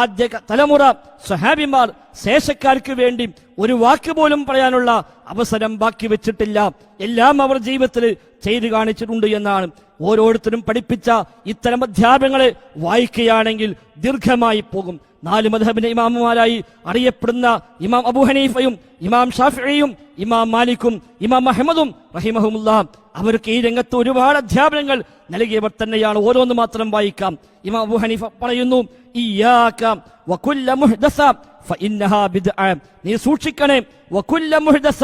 ആദ്യ തലമുറ സ്വഹാബിമാർ ശേഷക്കാർക്ക് വേണ്ടി ഒരു വാക്ക് പോലും പറയാനുള്ള അവസരം ബാക്കി വെച്ചിട്ടില്ല, എല്ലാം അവർ ജീവിതത്തിൽ ചെയ്തു കാണിച്ചിട്ടുണ്ട് എന്നാണ്. ഓരോരുത്തരും പഠിപ്പിച്ച ഇത്തരം അധ്യാപനങ്ങളെ വായിക്കുകയാണെങ്കിൽ ദീർഘമായി പോകും. 4 മദ്ഹബിന്റെ ഇമാമുമാരായി അറിയപ്പെടുന്ന ഇമാം അബൂ ഹനീഫയും ഇമാം ഷാഫിഈയും ഇമാം മാലിക്കും ഇമാം അഹ്മദും റഹിമഹുമുല്ലാ, അവർക്ക് ഈ രംഗത്ത് ഒരുപാട് അധ്യാപനങ്ങൾ നൽകിയവർ തന്നെയാണ്. ഓരോന്ന് മാത്രം വായിക്കാം. ഇമാം അബൂ ഹനീഫ പറയുന്നു, ഇയ്യാക വകുല്ല മുഹ്ദസ ഫഇന്നഹാ ബിദ്അ, നീ സൂക്ഷിക്കണേ, വകുല്ല മുഹ്ദസ,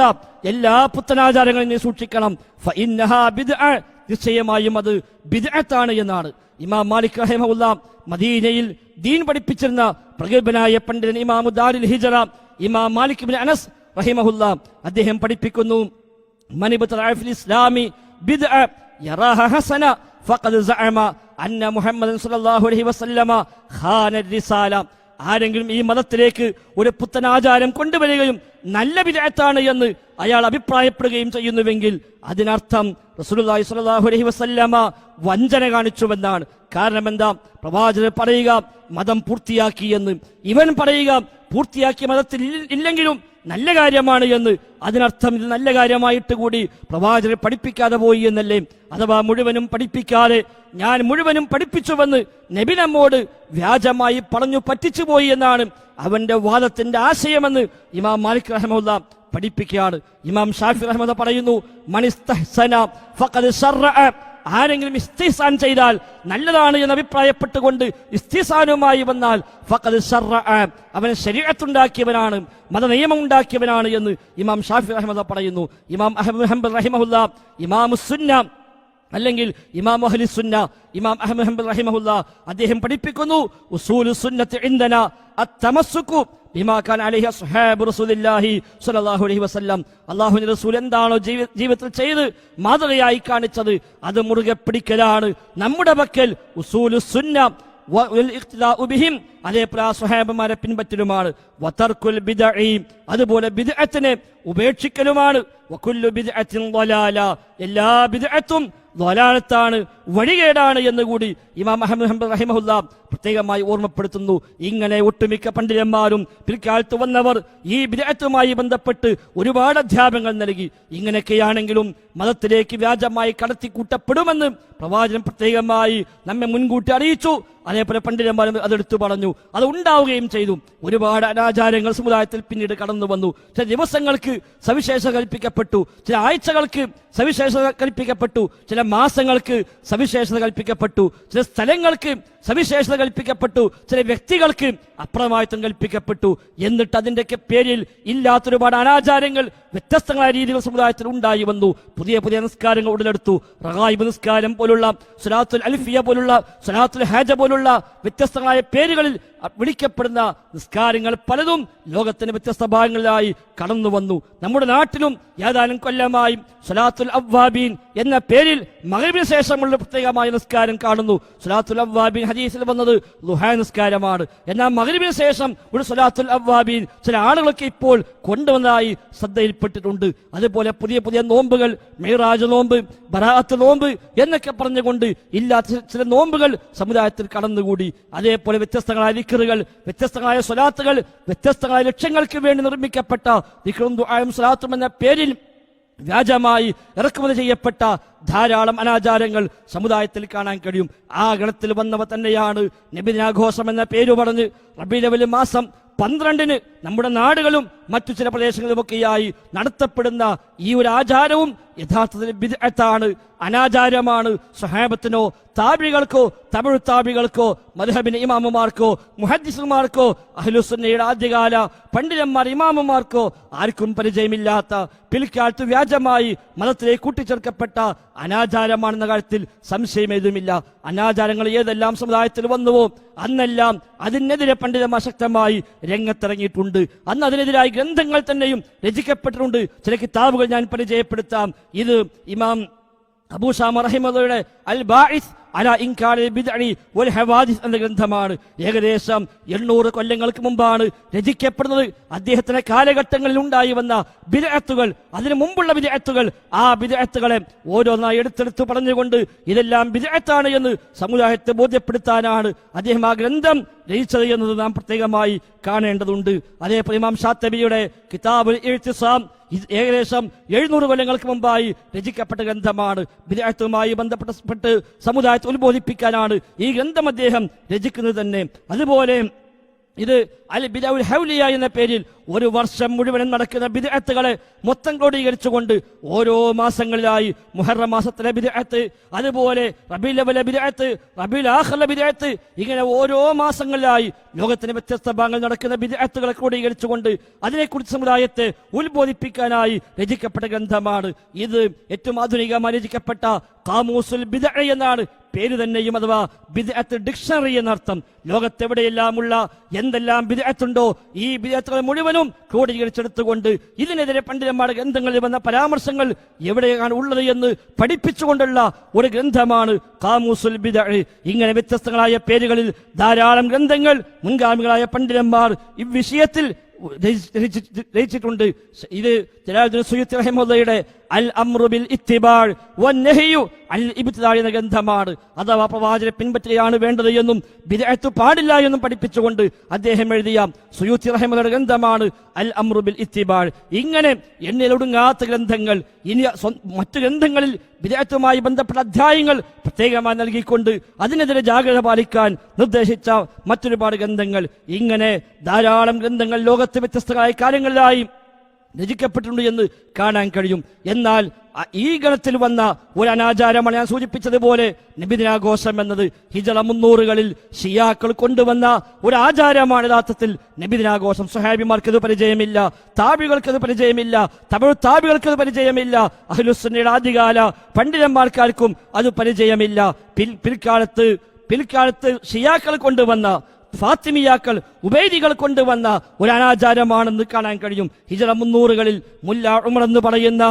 എല്ലാ പുത്തനാചാരങ്ങളും നീ സൂക്ഷിക്കണം, ഫഇന്നഹാ ബിദ്അ, നിശ്ചയമായും അത് ബിദ്അത്താണ് എന്നാണ്. ഇമാം മാലിക് റഹിമഹുല്ലാ മദീനയിൽ ദീൻ പഠിപ്പിച്ചിരുന്ന പ്രഗത്ഭനായ പണ്ഡിതൻ ഇമാമു ദാരുൽ ഹിജ്റ ഇമാം മാലിക് ഇബ്നു അനസ് റഹിമഹുല്ലാ, അദ്ദേഹം പഠിപ്പിക്കുന്നു, മൻ ഇബ്തദഅ ഫിൽ ഇസ്ലാമി ബിദ്അ യറാഹ ഹസന ഫഖദ് സഅമ അന്ന മുഹമ്മദൻ സ്വല്ലല്ലാഹു അലൈഹി വസല്ലമ ഖാന റിസാല, ആരെങ്കിലും ഈ മതത്തിലേക്ക് ഒരു പുത്തനാചാരം കൊണ്ടുവരികയും നല്ല ബിദ്അത്താണ് എന്ന് അയാൾ അഭിപ്രായപ്പെടുകയും ചെയ്യുന്നുവെങ്കിൽ അതിനർത്ഥം റസൂലുള്ളാഹി സ്വല്ലല്ലാഹു അലൈഹി വസല്ലമ വഞ്ചന കാണിച്ചുവെന്നാണ്. കാരണം എന്താ? പ്രവാചകൻ പറയുക മതം പൂർത്തിയാക്കി എന്ന്, ഇവൻ പറയുക പൂർത്തിയാക്കിയ മതത്തിൽ ഇല്ലെങ്കിലും നല്ല കാര്യമാണ് എന്ന്. അതിനർത്ഥം ഇത് നല്ല കാര്യമായിട്ട് കൂടി പ്രവാചകൻ പഠിപ്പിക്കാതെ പോയി എന്നല്ലേ? അഥവാ മുഴുവനും പഠിപ്പിക്കാതെ ഞാൻ മുഴുവനും പഠിപ്പിച്ചുവെന്ന് നബി നമ്മോട് വ്യാജമായി പറഞ്ഞു പറ്റിച്ചു പോയി എന്നാണ് അവന്റെ വാദത്തിന്റെ ആശയമെന്ന് ഇമാം മാലിക് റഹ്മത്തുള്ളാ പഠിപ്പിക്കുകയാണ്. ഇമാം ഷാഫി റഹ്മത്തുള്ളാ പറയുന്നു, മനിസ്തഹ്സന ഫഖദ് ശറഅ, ആരെങ്കിലും ഇസ്തിഹ്സാൻ ചെയ്താൽ നല്ലതാണ് എന്ന് അഭിപ്രായപ്പെട്ടുകൊണ്ട് ഇസ്തിഹ്സാനുമായി വന്നാൽ ഫഖദ് ശറഅ, അവൻ ശരീഅത്തുണ്ടാക്കിയവനാണ്, മതനിയമം ഉണ്ടാക്കിയവനാണ് എന്ന് ഇമാം ഷാഫി റഹ്മത്തുള്ളാ പറയുന്നു. ഇമാം അഹ്മദ് ഹംബൽ റഹിമഹുല്ലാ, ഇമാമുസ് സുന്ന അല്ലെങ്കിൽ ഇമാം അഹ്ലി സുന്ന ഇമാം അഹ്മദ് ഹംബൽ റഹിമഹുല്ലാ, അദ്ദേഹം പഠിപ്പിക്കുന്നു, ഉസൂലുസ് സുന്നത്തി ഇൻദനാ അത്തമസ്സുകു ബിമാ കാന അലൈഹി അസ്ഹാബു റസൂലില്ലാഹി സ്വല്ലല്ലാഹു അലൈഹി വസല്ലം, അല്ലാഹുവിന്റെ റസൂൽ എന്താണോ ജീവിതത്തിൽ ചെയ്ത് മാതൃകയായി കാണിച്ചത് അത് മുറുകെ പിടിക്കലാണ് നമ്മുടെ പക്കൽ ഉസൂലുസ് സുന്ന വൽ ഇഖ്തിദാഉ ബിഹിം, അതേപോലെ ആ സ്വഹാബമാരെ പിൻപറ്റലുമാണ്. വതർക്കുൽ ബിദ്അഇ, അതുപോലെ ബിദ്അത്തിനെ ഉപേക്ഷിക്കലുമാണ്. വകുല്ലു ബിദ്അത്തിൻ ളലാല, എല്ലാ ബിദ്അത്തും ളലാലത്താണ്, വഴികേടാണ് എന്നുകൂടി ഇമാം അഹ്മദ് ഹംബൽ റഹിമഹുല്ലാ പ്രത്യേകമായി ഓർമ്മപ്പെടുത്തുന്നു. ഇങ്ങനെ ഒട്ടുമിക്ക പണ്ഡിതന്മാരും പിൽക്കാലത്ത് വന്നവർ ഈ ബിദ്അത്തുമായി ബന്ധപ്പെട്ട് ഒരുപാട് അധ്യാപനങ്ങൾ നൽകി. ഇങ്ങനെയൊക്കെയാണെങ്കിലും മതത്തിലേക്ക് വ്യാജമായി കടത്തിക്കൂട്ടപ്പെടുമെന്ന് പ്രവാചകൻ പ്രത്യേകമായി നമ്മെ മുൻകൂട്ടി അറിയിച്ചു. അതേപോലെ പണ്ഡിതന്മാരും അതെടുത്തു പറഞ്ഞു, അത് ഉണ്ടാവുകയും ചെയ്തു. ഒരുപാട് അനാചാരങ്ങൾ സമുദായത്തിൽ പിന്നീട് കടന്നു വന്നു. ചില ദിവസങ്ങൾക്ക് സവിശേഷത കൽപ്പിക്കപ്പെട്ടു, ചില ആഴ്ചകൾക്ക് സവിശേഷത കൽപ്പിക്കപ്പെട്ടു, ചില മാസങ്ങൾക്ക് സവിശേഷത കൽപ്പിക്കപ്പെട്ടു, ചില സ്ഥലങ്ങൾക്ക് സവിശേഷത കൽപ്പിക്കപ്പെട്ടു, ചില വ്യക്തികൾക്ക് അപ്രമാദിത്വം കൽപ്പിക്കപ്പെട്ടു. എന്നിട്ട് അതിൻ്റെയൊക്കെ പേരിൽ ഇല്ലാത്തൊരുപാട് അനാചാരങ്ങൾ വ്യത്യസ്തങ്ങളായ രീതികൾ സമുദായത്തിൽ ഉണ്ടായി വന്നു. പുതിയ പുതിയ നിസ്കാരങ്ങൾ ഉടലെടുത്തു. റഗായിബ് നിസ്കാരം പോലുള്ള, സ്വലാത്തുൽ അൽഫിയ പോലുള്ള, സ്വലാത്തുൽ ഹാജ പോലുള്ള വ്യത്യസ്തങ്ങളായ പേരുകളിൽ വിളിക്കപ്പെടുന്ന നിസ്കാരങ്ങൾ പലതും ലോകത്തിന്റെ വ്യത്യസ്ത ഭാഗങ്ങളിലായി കടന്നു വന്നു. നമ്മുടെ നാട്ടിലും ഏതാനും കൊല്ലമായി സ്വലാത്തുൽ അവ്വാബീൻ എന്ന പേരിൽ മഗ്‌രിബിന് ശേഷമുള്ള പ്രത്യേകമായ നിസ്കാരം കാണുന്നു. സ്വലാത്തുൽ അവ്വാബീൻ ഹദീസിൽ വന്നത് ളുഹാ നിസ്കാരമാണ്. എന്നാൽ മഗ്‌രിബിന് ശേഷം ഒരു സ്വലാത്തുൽ അവ്വാബീൻ ചില ആളുകളൊക്കെ ഇപ്പോൾ കൊണ്ടുവന്നതായി ശ്രദ്ധയിൽപ്പെട്ടിട്ടുണ്ട്. അതുപോലെ പുതിയ പുതിയ നോമ്പുകൾ, മിഅ്റാജ് നോമ്പ്, ബറാഅത്ത് നോമ്പ് എന്നൊക്കെ പറഞ്ഞുകൊണ്ട് ഇല്ലാത്ത ചില നോമ്പുകൾ സമുദായത്തിൽ കടന്നുകൂടി. അതേപോലെ വ്യത്യസ്തങ്ങളായ ദിക്റുകൾ, വ്യത്യസ്തങ്ങളായ സ്വലാത്തുകൾ, വ്യത്യസ്തങ്ങളായ ലക്ഷ്യങ്ങൾക്ക് വേണ്ടി നിർമ്മിക്കപ്പെട്ട ദിക്റും ദുആയും സ്വലാത്തും എന്ന പേരിൽ വ്യാജമായി ഇറക്കുമതി ചെയ്യപ്പെട്ട ധാരാളം അനാചാരങ്ങൾ സമുദായത്തിൽ കാണാൻ കഴിയും. ആ ഗണത്തിൽ വന്നവ തന്നെയാണ് നബിദിനാഘോഷം എന്ന പേര് പറഞ്ഞ് റബീഉൽ അവ്വൽ മാസം 12-ന് നമ്മുടെ നാടുകളും മറ്റു ചില പ്രദേശങ്ങളുമൊക്കെയായി നടത്തപ്പെടുന്ന ഈ ഒരു ആചാരവും യഥാർത്ഥത്തിൽ ബിദ്അത്താണ്, അനാചാരമാണ്. സ്വഹാബത്തിനോ താബികൾക്കോ തമിഴ് താബികൾക്കോ മദ്ഹബിന്റെ ഇമാമുമാർക്കോ മുഹദ്ദിസുമാർക്കോ അഹ്ലുസുന്നയുടെ ആദ്യകാല പണ്ഡിതന്മാർ ഇമാമുമാർക്കോ ആർക്കും പരിചയമില്ലാത്ത, പിൽക്കാലത്ത് വ്യാജമായി മതത്തിലേക്ക് കൂട്ടിച്ചേർക്കപ്പെട്ട അനാചാരമാണെന്ന കാര്യത്തിൽ സംശയമേതുമില്ല. അനാചാരങ്ങൾ ഏതെല്ലാം സമുദായത്തിൽ വന്നുവോ അന്നെല്ലാം അതിനെതിരെ പണ്ഡിതന്മാർ ശക്തമായി രംഗത്തിറങ്ങിയിട്ടുണ്ട്. അന്ന് അതിനെതിരായി ഗ്രന്ഥങ്ങൾ തന്നെയും രചിക്കപ്പെട്ടിട്ടുണ്ട്. ചില കിതാബുകൾ ഞാൻ പരിചയപ്പെടുത്താം. ഇത് ഇമാം അബൂ ശാമ റഹിമഹുള്ളയുടെ അൽ ബാഇസ് അലാ ഇൻകാരിൽ ബിദ്അഇ വൽ ഹവാദിസ് എന്ന ഗ്രന്ഥമാണ്. ഏകദേശം 800 കൊല്ലങ്ങൾക്ക് മുമ്പാണ് രചിക്കപ്പെടുന്നത്. അദ്ദേഹത്തിന്റെ കാലഘട്ടങ്ങളിൽ ഉണ്ടായി വന്ന ബിദ്അത്തുകൾ, അതിനു മുമ്പുള്ള ബിദ്അത്തുകൾ, ആ ബിദ്അത്തുകളെ ഓരോന്നായി എടുത്തെടുത്ത് പറഞ്ഞുകൊണ്ട് ഇതെല്ലാം ബിദ്അത്താണ് എന്ന് സമുദായത്തെ ബോധ്യപ്പെടുത്താനാണ് അദ്ദേഹം ആ ഗ്രന്ഥം രചിച്ചത് എന്നത് നാം പ്രത്യേകമായി കാണേണ്ടതുണ്ട്. അതേപോലെ ഇമാം ഷാത്തിബിയുടെ കിതാബുൽ ഇഅ്തിസാം ഏകദേശം 700 കൊല്ലങ്ങൾക്ക് മുമ്പായി രചിക്കപ്പെട്ട ഗ്രന്ഥമാണ്. ബിദ്അത്തുമായി ബന്ധപ്പെട്ട് സമുദായത്തെ ഉത്ബോധിപ്പിക്കാനാണ് ഈ ഗ്രന്ഥം അദ്ദേഹം രചിക്കുന്നത് തന്നെ. അതുപോലെ ഇത് അൽ ബിദ്അഉൽ ഹൗലിയ എന്ന പേരിൽ ഒരു വർഷം മുഴുവനും നടക്കുന്ന ബിദ്അത്തുകളെ മൊത്തം ക്രോഡീകരിച്ചുകൊണ്ട് ഓരോ മാസങ്ങളിലായി മുഹറം മാസത്തിലെ ബിദ്അത്ത്, അതുപോലെ റബീഉൽ അവ്വലിലെ ബിദ്അത്ത്, റബീഉൽ ആഖിറിലെ ബിദ്അത്ത്, ഇങ്ങനെ ഓരോ മാസങ്ങളിലായി ലോകത്തിന്റെ വ്യത്യസ്ത ഭാഗങ്ങളിൽ നടക്കുന്ന ബിദ്അത്തുകളെ ക്രോഡീകരിച്ചുകൊണ്ട് അതിനെക്കുറിച്ച് സമുദായത്തെ ഉത്ബോധിപ്പിക്കാനായി രചിക്കപ്പെട്ട ഗ്രന്ഥമാണ് ഇത്. ഏറ്റവും ആധുനികമായി രചിക്കപ്പെട്ട ഖാമൂസുൽ ബിദ്അ എന്നാണ് പേര് തന്നെയും, അഥവാ ബിദ്അത്ത് ഡിക്ഷണറി എന്നർത്ഥം. ലോകത്തെവിടെയെല്ലാമുള്ള എന്തെല്ലാം ബിദ്അത്തുണ്ടോ ഈ ബിദ്അത്തുകൾ മുഴുവനും ക്രോഡീകരിച്ചെടുത്തുകൊണ്ട് ഇതിനെതിരെ പണ്ഡിതന്മാരുടെ ഗ്രന്ഥങ്ങളിൽ വന്ന പരാമർശങ്ങൾ എവിടെയാണ് ഉള്ളത് എന്ന് പഠിപ്പിച്ചുകൊണ്ടുള്ള ഒരു ഗ്രന്ഥമാണ് ഖാമൂസുൽ ബിദ്അ. ഇങ്ങനെ വ്യത്യസ്തങ്ങളായ പേരുകളിൽ ധാരാളം ഗ്രന്ഥങ്ങൾ മുൻഗാമികളായ പണ്ഡിതന്മാർ ഈ വിഷയത്തിൽ രചിച്ചിട്ടുണ്ട്. ഇത് ജലാലുദ്ദീൻ സുയൂത്തി റഹിമഹുള്ളയുടെ അൽ അംറു ബിൽ ഇത്തിബാഅ് വന്നഹ്യു അനിൽ ഇബ്തിദാഅ് എന്ന ഗ്രന്ഥമാണ്. അഥവാ പ്രവാചകനെ പിൻപറ്റുകയാണ് വേണ്ടത് എന്നും ബിദ്അത്ത് പാടില്ല എന്നും പഠിപ്പിച്ചുകൊണ്ട് അദ്ദേഹം എഴുതിയ സുയൂത്തി റഹിമഹുള്ളയുടെ ഗ്രന്ഥമാണ് അൽ അംറു ബിൽ ഇത്തിബാഅ്. ഇങ്ങനെ എണ്ണിലൊടുങ്ങാത്ത ഗ്രന്ഥങ്ങൾ, ഇനി മറ്റു ഗ്രന്ഥങ്ങളിൽ ബിദ്അത്തുമായി ബന്ധപ്പെട്ട അധ്യായങ്ങൾ പ്രത്യേകമായി നൽകിക്കൊണ്ട് അതിനെതിരെ ജാഗ്രത പാലിക്കാൻ നിർദ്ദേശിച്ച മറ്റൊരുപാട് ഗ്രന്ഥങ്ങൾ, ഇങ്ങനെ ധാരാളം ഗ്രന്ഥങ്ങൾ ലോകത്ത് വ്യത്യസ്തമായ കാര്യങ്ങളിലായി രചിക്കപ്പെട്ടിട്ടുണ്ട് എന്ന് കാണാൻ കഴിയും. എന്നാൽ ഈ ഗണത്തിൽ വന്ന ഒരു അനാചാരമാണ് ഞാൻ സൂചിപ്പിച്ചതുപോലെ നബിദിനാഘോഷം എന്നത്. ഹിജറ 300-കളിൽ ഷിയാക്കൾ കൊണ്ടുവന്ന ഒരു ആചാരമാണ് യഥാർത്ഥത്തിൽ നബിദിനാഘോഷം. സ്വഹാബിമാർക്കത് പരിചയമില്ല, താബികൾക്കത് പരിചയമില്ല, തമിഴ് താബികൾക്കത് പരിചയമില്ല, അഹ്ലുസുന്നയുടെ ആദ്യകാല പണ്ഡിതന്മാർക്കാർക്കും അത് പരിചയമില്ല. പിൽക്കാലത്ത് ഷിയാക്കൾ കൊണ്ടുവന്ന, ഫാത്തിമിയാക്കൾ, ഉബൈദികൾ കൊണ്ടുവന്ന ഒരു അനാചാരമാണെന്ന് കാണാൻ കഴിയും. ഹിജറ 300-കളിൽ മുല്ല ഉമർ എന്ന് പറയുന്ന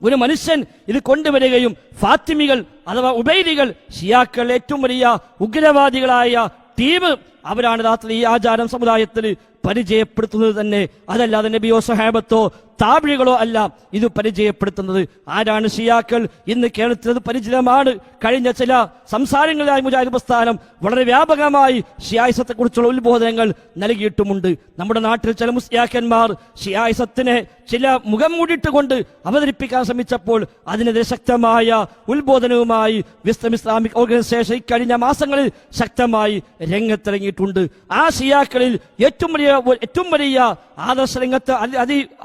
ഒരു മനുഷ്യൻ ഇത് കൊണ്ടുവരികയും ഫാത്തിമികൾ അഥവാ ഉബൈദികൾ, ഷിയാക്കൾ ഏറ്റവും വലിയ ഉഗ്രവാദികളായ ടീം, അവരാണ് യഥാർത്ഥത്തിൽ ഈ ആചാരം സമുദായത്തിൽ പരിചയപ്പെടുത്തുന്നത് തന്നെ. അതല്ലാതെ നബിയോ സഹാബത്തോ താബികളോ അല്ല ഇത് പരിചയപ്പെടുത്തുന്നത്. ആരാണ് ഷിയാക്കൾ? ഇന്ന് കേരളത്തിൽ അത് പരിചിതമാണ്. കഴിഞ്ഞ ചില സംസാരങ്ങളിലായി മുജാഹിദ് പ്രസ്ഥാനം വളരെ വ്യാപകമായി ഷിയായിസത്തെ കുറിച്ചുള്ള ഉത്ബോധനങ്ങൾ നൽകിയിട്ടുമുണ്ട്. നമ്മുടെ നാട്ടിൽ ചില മുസ്ലിയാക്കന്മാർ ഷിയായിസത്തിനെ ചില മുഖം മൂടിയിട്ടുകൊണ്ട് അവതരിപ്പിക്കാൻ ശ്രമിച്ചപ്പോൾ അതിനെതിരെ ശക്തമായ ഉത്ബോധനവുമായി വിസ്ഡം ഇസ്ലാമിക് ഓർഗനൈസേഷൻ ഇക്കഴിഞ്ഞ മാസങ്ങളിൽ ശക്തമായി രംഗത്തിറങ്ങിയിട്ടുണ്ട്. ആ ഷിയാക്കളിൽ ഏറ്റവും വലിയ ആദർശ രംഗത്ത്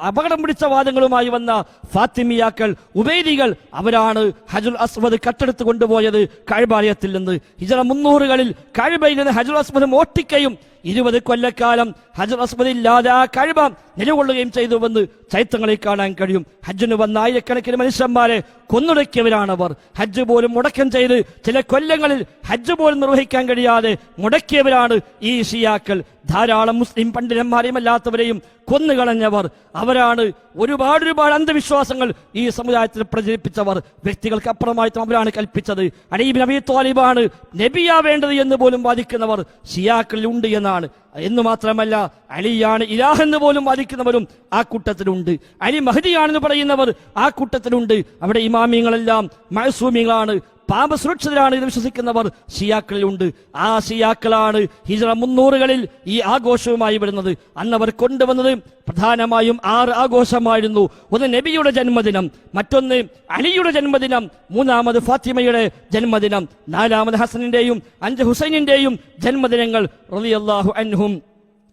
അപകടം പിടിച്ച വാദങ്ങളുമായി വന്ന ഫാത്തിമിയാക്കൾ, ഉബൈദികൾ, അവരാണ് ഹജറുൽ അസ്വദ് കട്ടെടുത്ത് കൊണ്ടുപോയത് കഅബാലയത്തിൽ നിന്ന്. ഹിജറ 300-കളിൽ കഅബയിൽ നിന്ന് ഹജറുൽ അസ്വദ് മോഷ്ടിക്കുകയും 20 കൊല്ലക്കാലം ഹജർ അസ്വദ് ഇല്ലാതെ ആ കഅബ നിലകൊള്ളുകയും ചെയ്തുവെന്ന് ചരിത്രങ്ങളിൽ കാണാൻ കഴിയും. ഹജ്ജിന് വന്ന ആയിരക്കണക്കിന് മനുഷ്യന്മാരെ കൊന്നൊടുക്കിയവരാണവർ. ഹജ്ജ് പോലും മുടക്കം ചെയ്ത് ചില കൊല്ലങ്ങളിൽ ഹജ്ജ് പോലും നിർവഹിക്കാൻ കഴിയാതെ മുടക്കിയവരാണ് ഈ ഷിയാക്കൾ. ധാരാളം മുസ്ലിം പണ്ഡിതന്മാരെയും അല്ലാത്തവരെയും കൊന്നുകളഞ്ഞവർ അവരാണ്. ഒരുപാട് അന്ധവിശ്വാസങ്ങൾ ഈ സമുദായത്തിൽ പ്രചരിപ്പിച്ചവർ. വ്യക്തികൾക്ക് അപ്പുറമായിട്ടും അവരാണ് കൽപ്പിച്ചത്. അലി ഇബ്നു അബീ ത്വാലിബാണ് നബിയാവേണ്ടത് എന്ന് പോലും വാദിക്കുന്നവർ ഷിയാക്കളിൽ ഉണ്ട് എന്നാണ്. എന്ന് മാത്രമല്ല, അലിയാണ് ഇലാഹെന്ന് പോലും വാദിക്കുന്നവരും ആ കൂട്ടത്തിലുണ്ട്. അലി മഹദിയാണെന്ന് പറയുന്നവർ ആ കൂട്ടത്തിലുണ്ട്. അവിടെ ഇമാമിങ്ങളെല്ലാം മഅസൂമികളാണ്, പാപസുരക്ഷിതരാണ് എന്ന് വിശ്വസിക്കുന്നവർ ഷിയാക്കളിലുണ്ട്. ആ ഷിയാക്കളാണ് ഹിജറ 300-കളിൽ ഈ ആഘോഷവുമായി വരുന്നത്. അന്നവർ കൊണ്ടുവന്നത് പ്രധാനമായും 6 ആഘോഷമായിരുന്നു. ഒന്ന് നബിയുടെ ജന്മദിനം, മറ്റൊന്ന് അലിയുടെ ജന്മദിനം, മൂന്നാമത് ഫാത്തിമയുടെ ജന്മദിനം, നാലാമത് ഹസനിന്റെയും 5 ഹുസൈനിന്റെയും ജന്മദിനങ്ങൾ റളിയല്ലാഹു അൻഹും.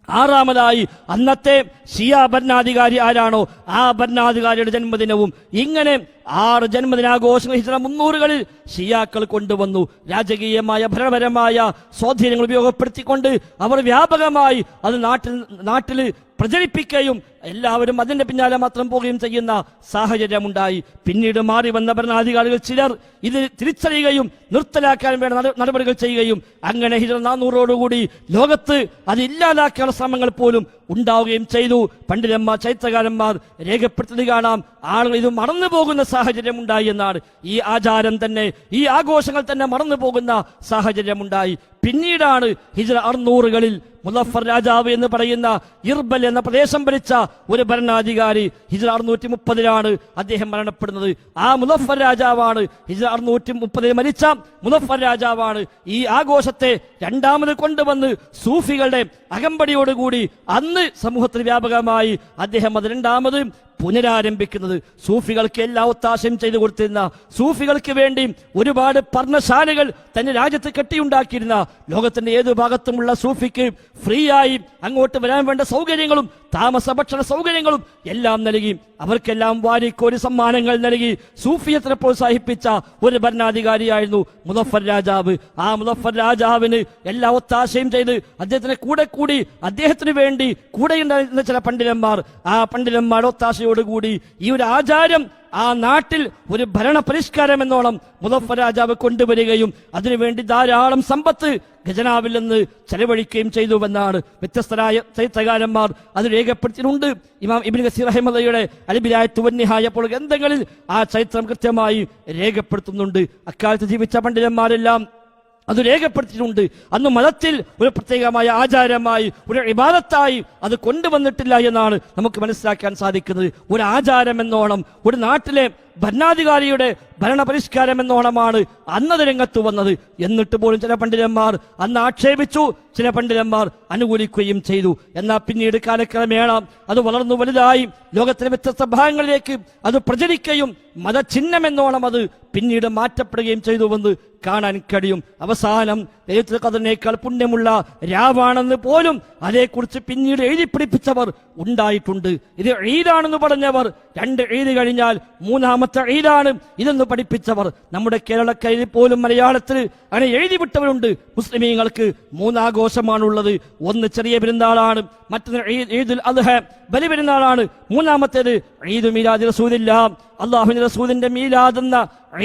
ആറാമതായി അന്നത്തെ ഷിയ ഭരണാധികാരി ആരാണോ ആ ഭരണാധികാരിയുടെ ജന്മദിനവും. ഇങ്ങനെ 6 ജന്മദിനാഘോഷങ്ങൾ ഹിജ്റ 300കളിൽ ഷിയാക്കൾ കൊണ്ടുവന്നു. രാജകീയമായ ഭരണപരമായ സ്വാധീനങ്ങൾ ഉപയോഗപ്പെടുത്തിക്കൊണ്ട് അവർ വ്യാപകമായി അത് നാട്ടിൽ പ്രചരിപ്പിക്കുകയും എല്ലാവരും അതിന്റെ പിന്നാലെ മാത്രം പോവുകയും ചെയ്യുന്ന സാഹചര്യമുണ്ടായി. പിന്നീട് മാറി വന്ന ഭരണാധികാരികൾ ചിലർ ഇത് തിരിച്ചറിയുകയും നിർത്തലാക്കാൻ വേണ്ട നടപടികൾ ചെയ്യുകയും അങ്ങനെ ഹിജ്റ 400ഓടുകൂടി ലോകത്ത് അത് ഇല്ലാതാക്കാനുള്ള ശ്രമങ്ങൾ പോലും ഉണ്ടാവുകയും ചെയ്തു. പണ്ഡിതന്മാർ ചരിത്രകാരന്മാർ രേഖപ്പെടുത്തി കാണാം, ആളുകൾ ഇത് മറന്നു പോകുന്ന സാഹചര്യം ഉണ്ടായി എന്നാണ്. ഈ ആചാരം തന്നെ, ഈ ആഘോഷങ്ങൾ തന്നെ മറന്നു പോകുന്ന സാഹചര്യമുണ്ടായി. പിന്നീടാണ് ഹിജ്റ 600കളിൽ മുളഫർ രാജാവ് എന്ന് പറയുന്ന ഇർബൽ എന്ന പ്രദേശം ഭരിച്ച ഒരു ഭരണാധികാരി ഹിജ്റ 630ലാണ് അദ്ദേഹം മരണപ്പെടുന്നത്. ആ മുളഫർ രാജാവാണ് ഹിജ്റ 630 മരിച്ച മുളഫർ രാജാവാണ് ഈ ആഘോഷത്തെ രണ്ടാമത് കൊണ്ടുവന്ന് സൂഫികളുടെ അകമ്പടിയോടുകൂടി അന്ന് സമൂഹത്തിൽ വ്യാപകമായി അദ്ദേഹം അത് രണ്ടാമത് പുനരാരംഭിക്കുന്നത്. സൂഫികൾക്ക് എല്ലാ ഒത്താശയും ചെയ്തു കൊടുത്തിരുന്ന, സൂഫികൾക്ക് വേണ്ടി ഒരുപാട് പർണശാലകൾ തന്റെ രാജ്യത്ത് കെട്ടിയുണ്ടാക്കിയിരുന്ന, ലോകത്തിന്റെ ഏതു ഭാഗത്തുമുള്ള സൂഫിക്ക് ഫ്രീ ആയി അങ്ങോട്ട് വരാൻ വേണ്ട സൗകര്യങ്ങളും താമസ ഭക്ഷണ സൗകര്യങ്ങളും എല്ലാം നൽകി, അവർക്കെല്ലാം വാരിക്കോരി സമ്മാനങ്ങൾ നൽകി സൂഫിയത്തിനെ പ്രോത്സാഹിപ്പിച്ച ഒരു ഭരണാധികാരിയായിരുന്നു മുളഫർ രാജാവ്. ആ മുളഫർ രാജാവിന് എല്ലാ ഒത്താശയും ചെയ്ത് അദ്ദേഹത്തിന് കൂടി അദ്ദേഹത്തിന് വേണ്ടി കൂടെയുണ്ടായിരുന്ന ചില പണ്ഡിതന്മാർ, ആ പണ്ഡിതന്മാരുടെ ഒത്താശയോടുകൂടി ഈ ഒരു ആചാരം ആ നാട്ടിൽ ഒരു ഭരണ പരിഷ്കാരം എന്നോണം മുളഫർ രാജാവ് കൊണ്ടുവരികയും അതിനുവേണ്ടി ധാരാളം സമ്പത്ത് ഖജനാവിൽ നിന്ന് ചെലവഴിക്കുകയും ചെയ്തുവെന്നാണ് വ്യത്യസ്തരായ ചരിത്രകാരന്മാർ അത് രേഖപ്പെടുത്തിയിട്ടുണ്ട്. ഇമാം ഇബ്നു കസീർ റഹിമഹുള്ളയുടെ അൽ-ബിദായത്തു വൻ-നിഹായ പോലുള്ള ഗ്രന്ഥങ്ങളിൽ ആ ചരിത്രം കൃത്യമായി രേഖപ്പെടുത്തുന്നുണ്ട്. അക്കാലത്ത് ജീവിച്ച പണ്ഡിതന്മാരെല്ലാം അത് രേഖപ്പെടുത്തിയിട്ടുണ്ട്. അന്ന് മതത്തിൽ ഒരു പ്രത്യേകമായ ആചാരമായി, ഒരു ഇബാദത്തായി അത് കൊണ്ടുവന്നിട്ടില്ല എന്നാണ് നമുക്ക് മനസ്സിലാക്കാൻ സാധിക്കുന്നത്. ഒരു ആചാരം എന്നോണം, ഒരു നാട്ടിലെ ഭരണാധികാരിയുടെ ഭരണപരിഷ്കാരം എന്നോണമാണ് അന്നത് രംഗത്ത് വന്നത്. എന്നിട്ട് പോലും ചില പണ്ഡിതന്മാർ അന്ന് ആക്ഷേപിച്ചു, ചില പണ്ഡിതന്മാർ അനുകൂലിക്കുകയും ചെയ്തു. എന്നാൽ പിന്നീട് കാലക്രമേണ അത് വളർന്നു വലുതായി ലോകത്തിലെ വ്യത്യസ്ത ഭാഗങ്ങളിലേക്ക് അത് പ്രചരിക്കുകയും മതചിഹ്നമെന്നോണം അത് പിന്നീട് മാറ്റപ്പെടുകയും ചെയ്തുവെന്ന് കാണാൻ കഴിയും. അവസാനം ലൈലത്തുൽ ഖദറിനേക്കാൾ പുണ്യമുള്ള രാവാണെന്ന് പോലും അതേക്കുറിച്ച് പിന്നീട് എഴുതി പിടിപ്പിച്ചവർ ഉണ്ടായിട്ടുണ്ട്. ഇത് ഈദാണെന്ന് പറഞ്ഞവർ 2 ഈദ് കഴിഞ്ഞാൽ 3ാമത്തെ ഈദാണ് ഇതെന്ന് പഠിപ്പിച്ചവർ നമ്മുടെ കേരളക്കരയിൽ പോലും മലയാളത്തിൽ അങ്ങനെ എഴുതി വിട്ടവരുണ്ട്. മുസ്ലിമീങ്ങൾക്ക് 3 ആഘോഷമാണുള്ളത്. ഒന്ന് ചെറിയ പെരുന്നാളാണ്, മറ്റൊന്ന് ഈദുൽ അദ്ഹ ബലിപെരുന്നാളാണ്, 3ാമത്തേത് ഈദ് മീലാദ് റസൂലില്ല, അല്ലാഹുവിന്റെ റസൂലിന്റെ മീലാദ് എന്ന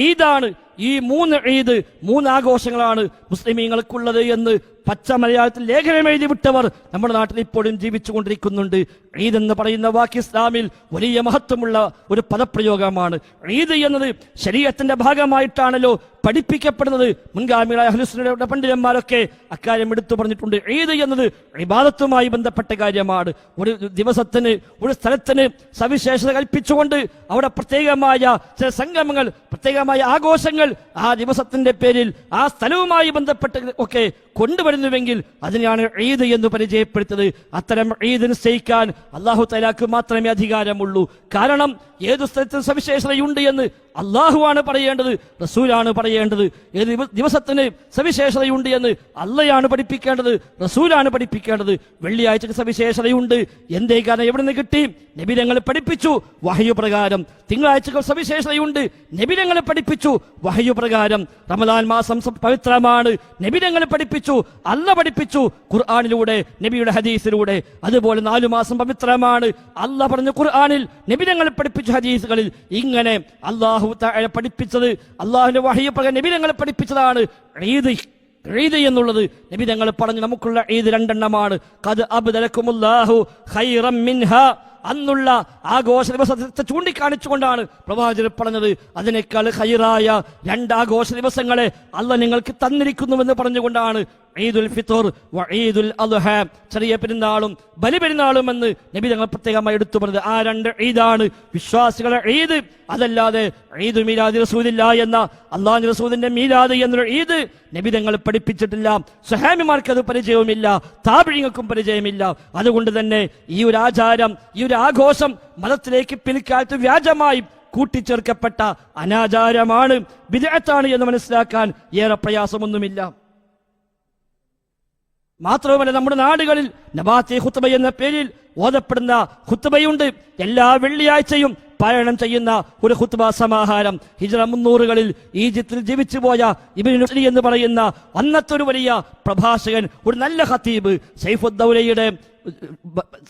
ഈദാണ്. ഈ 3 ഈദ് 3 ആഘോഷങ്ങളാണ് മുസ്ലിമീങ്ങൾക്കുള്ളത് എന്ന് പച്ച മലയാളത്തിൽ ലേഖനം എഴുതി വിട്ടവർ നമ്മുടെ നാട്ടിൽ ഇപ്പോഴും ജീവിച്ചുകൊണ്ടിരിക്കുന്നുണ്ട്. ഈദ് എന്ന് പറയുന്ന വാക്ക് ഇസ്ലാമിൽ വലിയ മഹത്വമുള്ള ഒരു പദപ്രയോഗമാണ്. ഈദ് എന്നത് ശരീഅത്തിന്റെ ഭാഗമായിട്ടാണല്ലോ പഠിപ്പിക്കപ്പെടുന്നത്. മുൻഗാമികളായ അഹ്ലുസുന്നയുടെ പണ്ഡിതന്മാരൊക്കെ അക്കാര്യം എടുത്തു പറഞ്ഞിട്ടുണ്ട്. ഈദ് എന്നത് ഇബാദത്തുമായി ബന്ധപ്പെട്ട കാര്യമാണ്. ഒരു ദിവസത്തിന്, ഒരു സ്ഥലത്തിന് സവിശേഷത കൽപ്പിച്ചുകൊണ്ട് അവിടെ പ്രത്യേകമായ ചില സംഗമങ്ങൾ, പ്രത്യേകമായ ആഘോഷങ്ങൾ ആ ദിവസത്തിന്റെ പേരിൽ ആ സ്ഥലവുമായി ബന്ധപ്പെട്ട് ഒക്കെ കൊണ്ടുവരുന്നുവെങ്കിൽ അതിനെയാണ് ഈദ് എന്ന് പരിചയപ്പെടുത്തത്. അത്തരം ഈദ് നിശ്ചയിക്കാൻ അല്ലാഹു തആലക്ക് മാത്രമേ അധികാരമുള്ളൂ. കാരണം ഏതു സ്ഥലത്തിന് സവിശേഷതയുണ്ട് എന്ന് അള്ളാഹുവാണ് പറയേണ്ടത്, റസൂലാണ് പറയേണ്ടത്. ഏത് ദിവസത്തിന് സവിശേഷതയുണ്ട് എന്ന് അള്ളയാണ് പഠിപ്പിക്കേണ്ടത്, റസൂലാണ് പഠിപ്പിക്കേണ്ടത്. വെള്ളിയാഴ്ചക്ക് സവിശേഷതയുണ്ട്, എന്തേ കാരണം എവിടെ നിന്ന് കിട്ടി? നബിതങ്ങൾ പഠിപ്പിച്ചു വഹ്യു പ്രകാരം. തിങ്കളാഴ്ചക്ക് സവിശേഷതയുണ്ട്, നബിതങ്ങൾ പഠിപ്പിച്ചു വഹ്യു പ്രകാരം. റമദാൻ മാസം പവിത്രമാണ്, നബിതങ്ങൾ പഠിപ്പിച്ചു, അല്ല പഠിപ്പിച്ചു ഖുർആനിലൂടെ, നബിയുടെ ഹദീസിലൂടെ. അതുപോലെ 4 മാസം പവിത്രമാണ്, അല്ല പറഞ്ഞു ഖുർആനിൽ, നബിതങ്ങൾ പഠിപ്പിച്ചു ഹദീസുകളിൽ. ഇങ്ങനെ അള്ളാഹു തആല പഠിപ്പിച്ചത്, അള്ളാഹുവിന്റെ വഹ്യ് പ്രകാരം നബിതങ്ങൾ പഠിപ്പിച്ചതാണ് ഈദ്. ഈദ് എന്നുള്ളത് നബി തങ്ങൾ പറഞ്ഞു നമുക്കുള്ള ഈദ് 2 എണ്ണമാണ്. ഖദ് അബ്ദലകുമുല്ലാഹു ഖൈറൻ മിൻഹാ, അന്നുള്ള ആഘോഷ ദിവസത്തെ ചൂണ്ടിക്കാണിച്ചുകൊണ്ടാണ് പ്രവാചകൻ പറഞ്ഞത് അതിനേക്കാൾ ഖൈറായ 2 ആഘോഷ ദിവസങ്ങളെ അള്ളാഹ് നിങ്ങൾക്ക് തന്നിരിക്കുന്നുവെന്ന് പറഞ്ഞുകൊണ്ടാണ് ഈദുൽ ഫിത്ർ വ ഈദുൽ അദ്ഹ, ചെറിയ പെരുന്നാളും ബലിപെരുന്നാളും എന്ന് നബി തങ്ങൾ പ്രത്യേകമായി എടുത്തു പറഞ്ഞത്. ആ 2 ഈദാണ് വിശ്വാസികളുടെ ഈദ്. അതല്ലാതെ ഈദ് മീലാദ് റസൂലില്ല എന്ന, അള്ളാഹുവിന്റെ റസൂലിന്റെ മീലാദ് എന്നൊരു ഈദ് നബി തങ്ങൾ പഠിപ്പിച്ചിട്ടില്ല. സ്വഹാബിമാർക്ക് അത് പരിചയവുമില്ല, താബിഈങ്ങൾക്കും പരിചയമില്ല. അതുകൊണ്ട് തന്നെ ഈ ഒരു ആചാരം, ഈ ഒരു ആഘോഷം മതത്തിലേക്ക് പിൽക്കാലത്ത് വ്യാജമായി കൂട്ടിച്ചേർക്കപ്പെട്ട അനാചാരമാണ്, ബിദ്അത്താണ് എന്ന് മനസ്സിലാക്കാൻ ഏറെ പ്രയാസമൊന്നുമില്ല. മാത്രവുമല്ല, നമ്മുടെ നാടുകളിൽ നബാത്തി ഖുത്ബ എന്ന പേരിൽ ഓതപ്പെടുന്ന ഖുത്ബയുണ്ട്. എല്ലാ വെള്ളിയാഴ്ചയും പാരായണം ചെയ്യുന്ന ഒരു ഖുത്ബ സമാഹാരം. ഹിജ്റ 300കളിൽ ഈജിപ്തിൽ ജീവിച്ചു പോയ ഇബ്നു റുഷ്ദി എന്ന് പറയുന്ന അന്നത്തെ ഒരു വലിയ പ്രഭാഷകൻ, ഒരു നല്ല ഖതീബ്,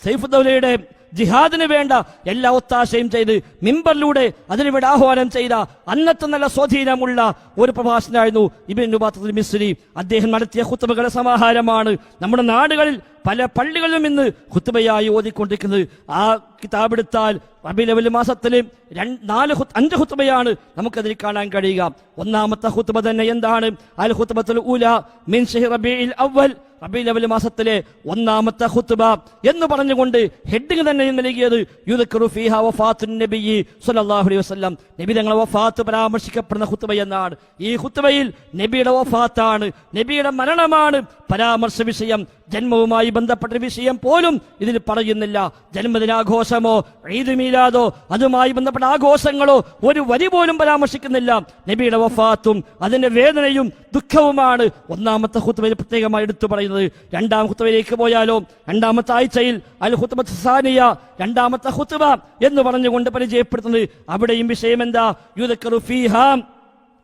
സൈഫുദ്ദൗലയുടെ ജിഹാദിന് വേണ്ട എല്ലാ ഒത്താശയും ചെയ്ത് മിമ്പറിലൂടെ അതിനുവേണ്ടി ആഹ്വാനം ചെയ്ത അന്നത്തെ നല്ല സ്വാധീനമുള്ള ഒരു പ്രഭാഷകനായിരുന്നു ഇബ്നു ബത്തൂത്ത മിസ്രി. അദ്ദേഹം നടത്തിയ ഖുത്ബകളുടെ സമാഹാരമാണ് നമ്മുടെ നാടുകളിൽ പല പള്ളികളിലും ഇന്ന് ഖുത്ബയായി ഓതിക്കൊണ്ടിരിക്കുന്നത്. ആ കിതാബ് എടുത്താൽ റബീഉൽ അവ്വൽ മാസത്തിൽ 5 ഖുത്ബയാണ് നമുക്കതിൽ കാണാൻ കഴിയുക. ഒന്നാമത്തെ ഖുത്ബ തന്നെ എന്താണ്? അൽ ഖുത്ബത്തുൽ ഊല മിൻ ശഹ്രി റബീഉൽ അവ്വൽ, റബീഉൽ അവ്വൽ മാസത്തിലെ ഒന്നാമത്തെ ഖുത്ബ എന്ന് പറഞ്ഞുകൊണ്ട് ഹെഡിങ് തന്നെ നൽകിയത് യുദ്കറു ഫീഹാ വഫാത്തുൻ നബിയ്യി സ്വല്ലല്ലാഹു അലൈഹി വസല്ലം, നബി തങ്ങളുടെ വഫാത്ത് പരാമർശിക്കപ്പെടുന്ന ഖുത്ബ എന്നാണ്. ഈ ഖുത്ബയിൽ നബിയുടെ വഫാത്താണ്, നബിയുടെ മരണമാണ് പരാമർശ വിഷയം. ജന്മവുമായി ബന്ധപ്പെട്ട വിഷയം പോലും ഇതിൽ പറയുന്നില്ല. ജന്മദിനാഘോഷമോ ഈദ് മീലാദോ അതുമായി ബന്ധപ്പെട്ട ആഘോഷങ്ങളോ ഒരു വരി പോലും പരാമർശിക്കുന്നില്ല. നബിയുടെ വഫാത്തും അതിന്റെ വേദനയും ദുഃഖവുമാണ് ഒന്നാമത്തെ ഖുത്ബയിൽ പ്രത്യേകമായി എടുത്തു പറയുന്നത്. രണ്ടാം ഖുത്ബയിലേക്ക് പോയാലോ, രണ്ടാമത്തെ ആഴ്ചയിൽ അൽ ഖുത്ബത്തു സാനിയ, രണ്ടാമത്തെ ഖുത്ബ എന്ന് പറഞ്ഞുകൊണ്ട് പരിചയപ്പെടുത്തുന്നത്. അവിടെയും വിഷയം എന്താ? യുദ്കറു ഫീഹാ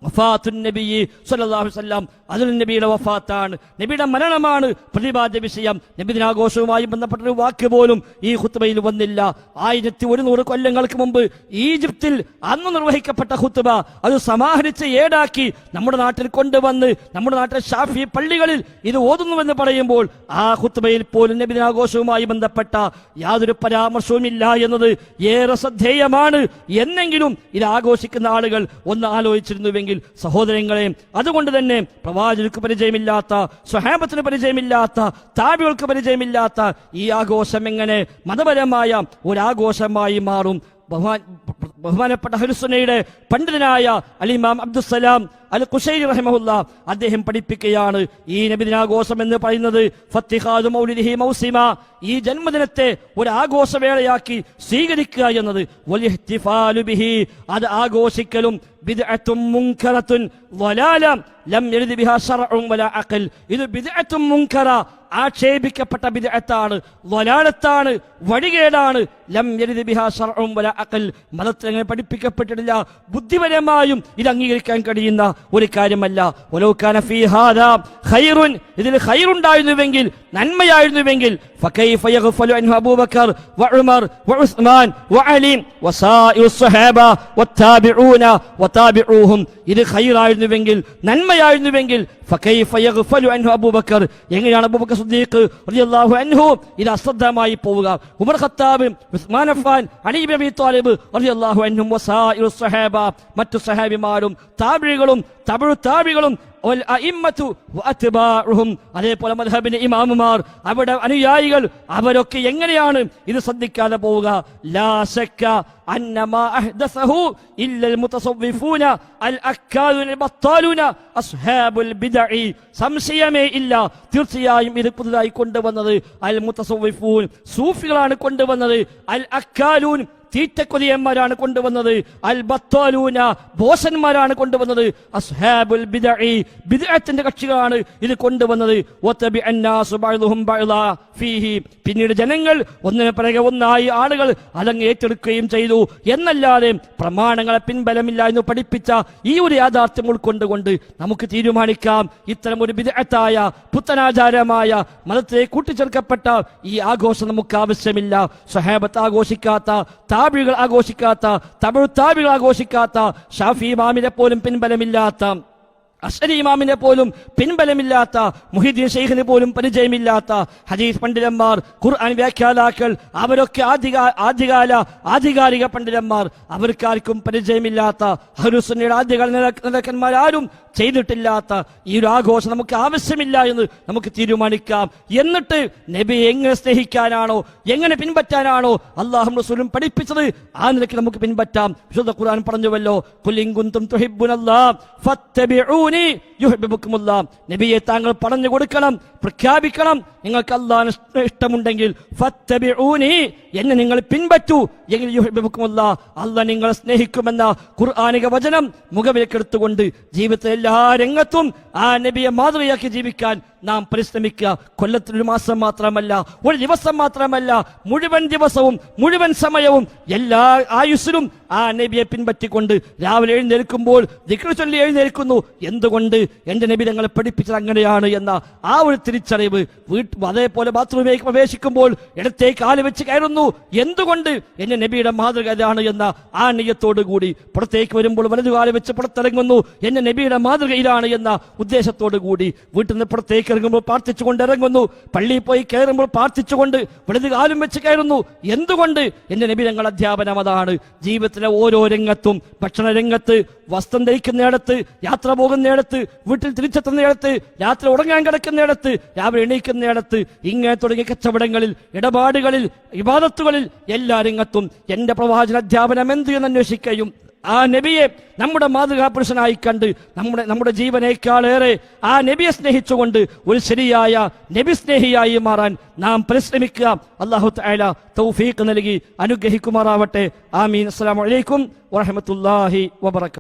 വഫാത്തുൻ നബിയ്യി സ്വല്ലല്ലാഹു അലൈഹി വസല്ലം, അതിൽ നബിയുടെ വഫാത്താണ്, നബിയുടെ മരണമാണ് പ്രതിപാദ്യ വിഷയം. നബിദിനാഘോഷവുമായി ബന്ധപ്പെട്ടൊരു വാക്ക് പോലും ഈ ഖുത്ബയിൽ വന്നില്ല. 1100 കൊല്ലങ്ങൾക്ക് മുമ്പ് ഈജിപ്തിൽ അന്ന് നിർവഹിക്കപ്പെട്ട ഖുത്ബ അത് സമാഹരിച്ച് ഏടാക്കി നമ്മുടെ നാട്ടിൽ കൊണ്ടുവന്ന് നമ്മുടെ നാട്ടിലെ ഷാഫി പള്ളികളിൽ ഇത് ഓതുന്നുവെന്ന് പറയുമ്പോൾ ആ ഖുത്ബയിൽ പോലും നബിദിനാഘോഷവുമായി ബന്ധപ്പെട്ട യാതൊരു പരാമർശവും ഇല്ല എന്നത് ഏറെ ശ്രദ്ധേയമാണ്. എന്നെങ്കിലും ഇത് ആഘോഷിക്കുന്ന ആളുകൾ ഒന്ന് ആലോചിച്ചിരുന്നുവെങ്കിൽ സഹോദരങ്ങളെ, അതുകൊണ്ട് തന്നെ പ്രവാചകർക്ക് പരിചയമില്ലാത്ത, സ്വഹാബത്തിന് പരിചയമില്ലാത്ത, താബികൾക്ക് പരിചയമില്ലാത്ത ഈ ആഘോഷം എങ്ങനെ മതപരമായ ഒരാഘോഷമായി മാറും? ബഹുമാനപ്പെട്ട അഹ്ലുസുന്നയുടെ പണ്ഡിതനായ അലിമാം അബ്ദുസ്സലാം അൽ ഖുശൈരി റഹിമഹുല്ലാ അദ്ദേഹം പഠിപ്പിക്കുകയാണ്, ഈ നബിദിനാഘോഷം എന്ന് പറയുന്നത് ഫത്തിഖാദു മൗലിദിഹി മൗസിമ, ഈ ജന്മദിനത്തെ ഒരു ആഘോഷവേളയാക്കി സ്വീകരിക്കുക എന്നത്, വൽഇഹ്തിഫാലു ബിഹി, അത് ആഘോഷിക്കലും ബിദ്അത്തും മുൻകറത്തുൻ വലാല ലം യരിദ് ബിഹാ ശർഉൻ വലാ അഖൽ, ഇത് ബിദ്അത്തും മുൻകറ, ആക്ഷേപിക്കപ്പെട്ട ബിദ്അത്താണ്, വലാലത്താണ്, വഴികേടാണ്. ലം യരിദ് ബിഹാ ശർഉൻ വലാ അഖൽ, മതത്തിൽ അങ്ങനെ പഠിപ്പിക്കപ്പെട്ടിട്ടില്ല, ബുദ്ധിപരമായും ഇത് അംഗീകരിക്കാൻ കഴിയുന്ന ഒരു കാര്യമല്ല. വലൗ കാന ഫീ ഹാദാ ഖൈറുൻ, ഇതിൽ ഖൈറുണ്ടായിരുന്നുവെങ്കിൽ, നന്മയായിരുന്നുവെങ്കിൽ, ഫകൈഫ യഗ്ഫലു അൻഹു അബൂബക്കർ വഉമർ വഉസ്മാൻ വഅലി വസായിറു സ്വഹാബ വത്താബിഊന വതാബിഊഹും, ഇത് ഖൈറായിരുന്നുവെങ്കിൽ, നന്മയായിരുന്നുവെങ്കിൽ, ഫകൈഫ യഗ്ഫലു അൻഹു അബൂബക്കർ, എങ്ങനെയാണ് അബൂബക്കർ സിദ്ദീഖ് റളിയല്ലാഹു അൻഹു ഇത് അശ്രദ്ധമായി പോവുക? ഉമർ ഖത്താബ്, ഉസ്മാൻ അഫ്ഫാൻ, അലി ഇബ്നു അബീ ത്വാലിബ് റളിയല്ലാഹു അൻഹും വസായിറു സ്വഹാബ, മറ്റു സഹാബിമാരും താബിഈകളും തബഉ താബിഈകളും അതേപോലെ മദ്ഹബിന്റെ ഇമാമുമാർ, അവരുടെ അനുയായികൾ, അവരൊക്കെ എങ്ങനെയാണ് ഇത് ശ്രദ്ധിക്കാതെ പോവുക? ലാ ശക്ക അന്നമാ അഹ്ദസഹു ഇല്ലൽ മുതസവ്വിഫൂന അൽ അക്കാദുൽ ബത്താലൂന അസ്ഹാബുൽ ബിദ്അ, സംശയമേ ഇല്ല, തീർച്ചയായും ഇത് പുതുതായി കൊണ്ടുവന്നത് അൽ മുതസവ്വിഫൂൻ, സൂഫികളാണ് കൊണ്ടുവന്നത്, അൽ അക്കാലൂൻ, തീറ്റക്കൊതിയന്മാരാണ് കൊണ്ടുവന്നത്, അൽ ബത്താലൂന, ബോസന്മാരാണ് കൊണ്ടുവന്നത്, അസ്ഹാബുൽ ബിദ്അ, ബിദ്അത്തിന്റെ കക്ഷികളാണ് ഇത് കൊണ്ടുവന്നത്. വതബി അന്നാസു ബഅ്ദുഹും ബഅ്ദാ ഫീഹി, പിന്നീട് ജനങ്ങൾ ഒന്നിനെ പിറകെ ഒന്നായി ആളുകൾ അതങ്ങ് ഏറ്റെടുക്കുകയും ചെയ്തു എന്നല്ലാതെ പ്രമാണങ്ങളെ പിൻബലമില്ല എന്ന് പഠിപ്പിച്ച ഈ ഒരു യാഥാർത്ഥ്യം ഉൾക്കൊണ്ടുകൊണ്ട് നമുക്ക് തീരുമാനിക്കാം, ഇത്തരം ഒരു ബിദ്അത്തായ പുത്തനാചാരമായ മതത്തെ കൂട്ടിച്ചേർക്കപ്പെട്ട ഈ ആഘോഷം നമുക്ക് ആവശ്യമില്ല. സ്വഹാബത്ത് ആഘോഷിക്കാത്ത, താബികൾ ആഘോഷിക്കാത്ത, തബഉ താബികൾ ആഘോഷിക്കാത്ത, ഷാഫി ഇമാമിനെ പോലും പിൻബലമില്ലാത്ത, അശ്അരി ഇമാമിനെ പോലും പിൻബലമില്ലാത്ത, മുഹീദ്ദീൻ ശൈഖിന് പോലും പരിചയമില്ലാത്ത ഹദീസ് പണ്ഡിതന്മാർ, ഖുർആൻ വ്യാഖ്യാതാക്കൾ, അവരൊക്കെ ആധികാരിക പണ്ഡിതന്മാർ, അവർക്കാർക്കും പരിചയമില്ലാത്ത, അഹ്ലുസുന്നയുടെ ആദ്യകാല നേതാക്കന്മാരാരും ചെയ്തിട്ടില്ലാത്ത ഈ ഒരു ആഘോഷം നമുക്ക് ആവശ്യമില്ല എന്ന് നമുക്ക് തീരുമാനിക്കാം. എന്നിട്ട് നബിയെ എങ്ങനെ സ്നേഹിക്കാനാണോ, എങ്ങനെ പിൻപറ്റാനാണോ അല്ലാഹും റസൂലും പഠിപ്പിച്ചത്, ആ നിലയ്ക്ക് നമുക്ക് പിൻപറ്റാം. വിശുദ്ധ ഖുർആൻ പറഞ്ഞുവല്ലോ, ഖുൽ ഇൻ കുൻതും തുഹിബ്ബുനല്ലാഹ ഫത്തബിഊനി യുഹിബ്ബുകുമുല്ലാഹ്, നബിയെ താങ്കൾ പറഞ്ഞു കൊടുക്കണം, പ്രഖ്യാപിക്കണം, നിങ്ങൾക്ക് അല്ലാഹുവിനെ ഇഷ്ടമുണ്ടെങ്കിൽ ഫത്തബിഊനി, എന്നെ നിങ്ങൾ പിൻപറ്റൂ, എങ്കിൽ യുഹിബ്ബുക്കുമുല്ലാഹ്, അല്ലാഹ് നിങ്ങളെ സ്നേഹിക്കുമെന്ന ഖുർആനിക വചനം മുഖവിലക്കെടുത്തുകൊണ്ട് ജീവിതത്തിലെ എല്ലാ രംഗത്തും ആ നബിയെ മാതൃകയാക്കി ജീവിക്കാൻ നാം പരിശ്രമിക്കുക. കൊല്ലത്തിലൊരു മാസം മാത്രമല്ല, ഒരു ദിവസം മാത്രമല്ല, മുഴുവൻ ദിവസവും മുഴുവൻ സമയവും എല്ലാ ആയുസ്സിലും ആ നബിയെ പിൻപറ്റിക്കൊണ്ട് രാവിലെ എഴുന്നേൽക്കുമ്പോൾ ദിക്ർ ചൊല്ലി എഴുന്നേൽക്കുന്നു. എന്തുകൊണ്ട്? എന്റെ നബി ഞങ്ങളെ പഠിപ്പിച്ചത് അങ്ങനെയാണ് എന്ന ആ ഒരു തിരിച്ചറിവ്. അതേപോലെ ബാത്റൂമിലേക്ക് പ്രവേശിക്കുമ്പോൾ ഇടത്തേക്ക് കാല് വെച്ച് കയറുന്നു. എന്തുകൊണ്ട്? എന്റെ നബിയുടെ മാതൃക ഇതാണ് എന്ന ആ നെയ്യത്തോടു കൂടി. പുറത്തേക്ക് വരുമ്പോൾ വലതുകാല് വെച്ച് പുറത്തിറങ്ങുന്നു, എന്റെ നബിയുടെ മാതൃക ഇതാണ് എന്ന ഉദ്ദേശത്തോടു കൂടി. വീട്ടിൽ നിന്ന് പുറത്തേക്ക് ഇറങ്ങുമ്പോൾ പ്രാർത്ഥിച്ചുകൊണ്ട് ഇറങ്ങുന്നു, പള്ളിയിൽ പോയി കയറുമ്പോൾ പ്രാർത്ഥിച്ചുകൊണ്ട് വലതുകാലും വെച്ച് കയറുന്നു. എന്തുകൊണ്ട്? എന്റെ നബി ഞങ്ങൾ അധ്യാപനം അതാണ്. ജീവിതത്തിലെ ഓരോ രംഗത്തും, ഭക്ഷണ രംഗത്ത്, വസ്ത്രം ധരിക്കുന്നിടത്ത്, യാത്ര പോകുന്നിടത്ത്, വീട്ടിൽ തിരിച്ചെത്തുന്നിടത്ത്, രാത്രി ഉറങ്ങാൻ കിടക്കുന്നിടത്ത്, രാവിലെ എണീക്കുന്നിടത്ത്, ഇങ്ങനെ തുടങ്ങിയ കച്ചവടങ്ങളിൽ, ഇടപാടുകളിൽ, ഇബാദത്തുകളിൽ, എല്ലാ രംഗത്തും എന്റെ പ്രവാചക അധ്യാപനം എന്ത് എന്ന് അന്വേഷിക്കുകയും ആ നബിയെ നമ്മുടെ മാതൃകാ പുരുഷനായി കണ്ട് നമ്മുടെ ജീവനേക്കാളേറെ ആ നബിയെ സ്നേഹിച്ചുകൊണ്ട് ഒരു ശരിയായ നബി സ്നേഹിയായി മാറാൻ നാം പരിശ്രമിക്കുക. അല്ലാഹു തആല തൗഫീഖ് നൽകി അനുഗ്രഹിക്കുമാറാവട്ടെ. ആമീൻ. അസ്സലാമു അലൈക്കും വറഹ്മത്തുള്ളാഹി വബറകാതുഹു.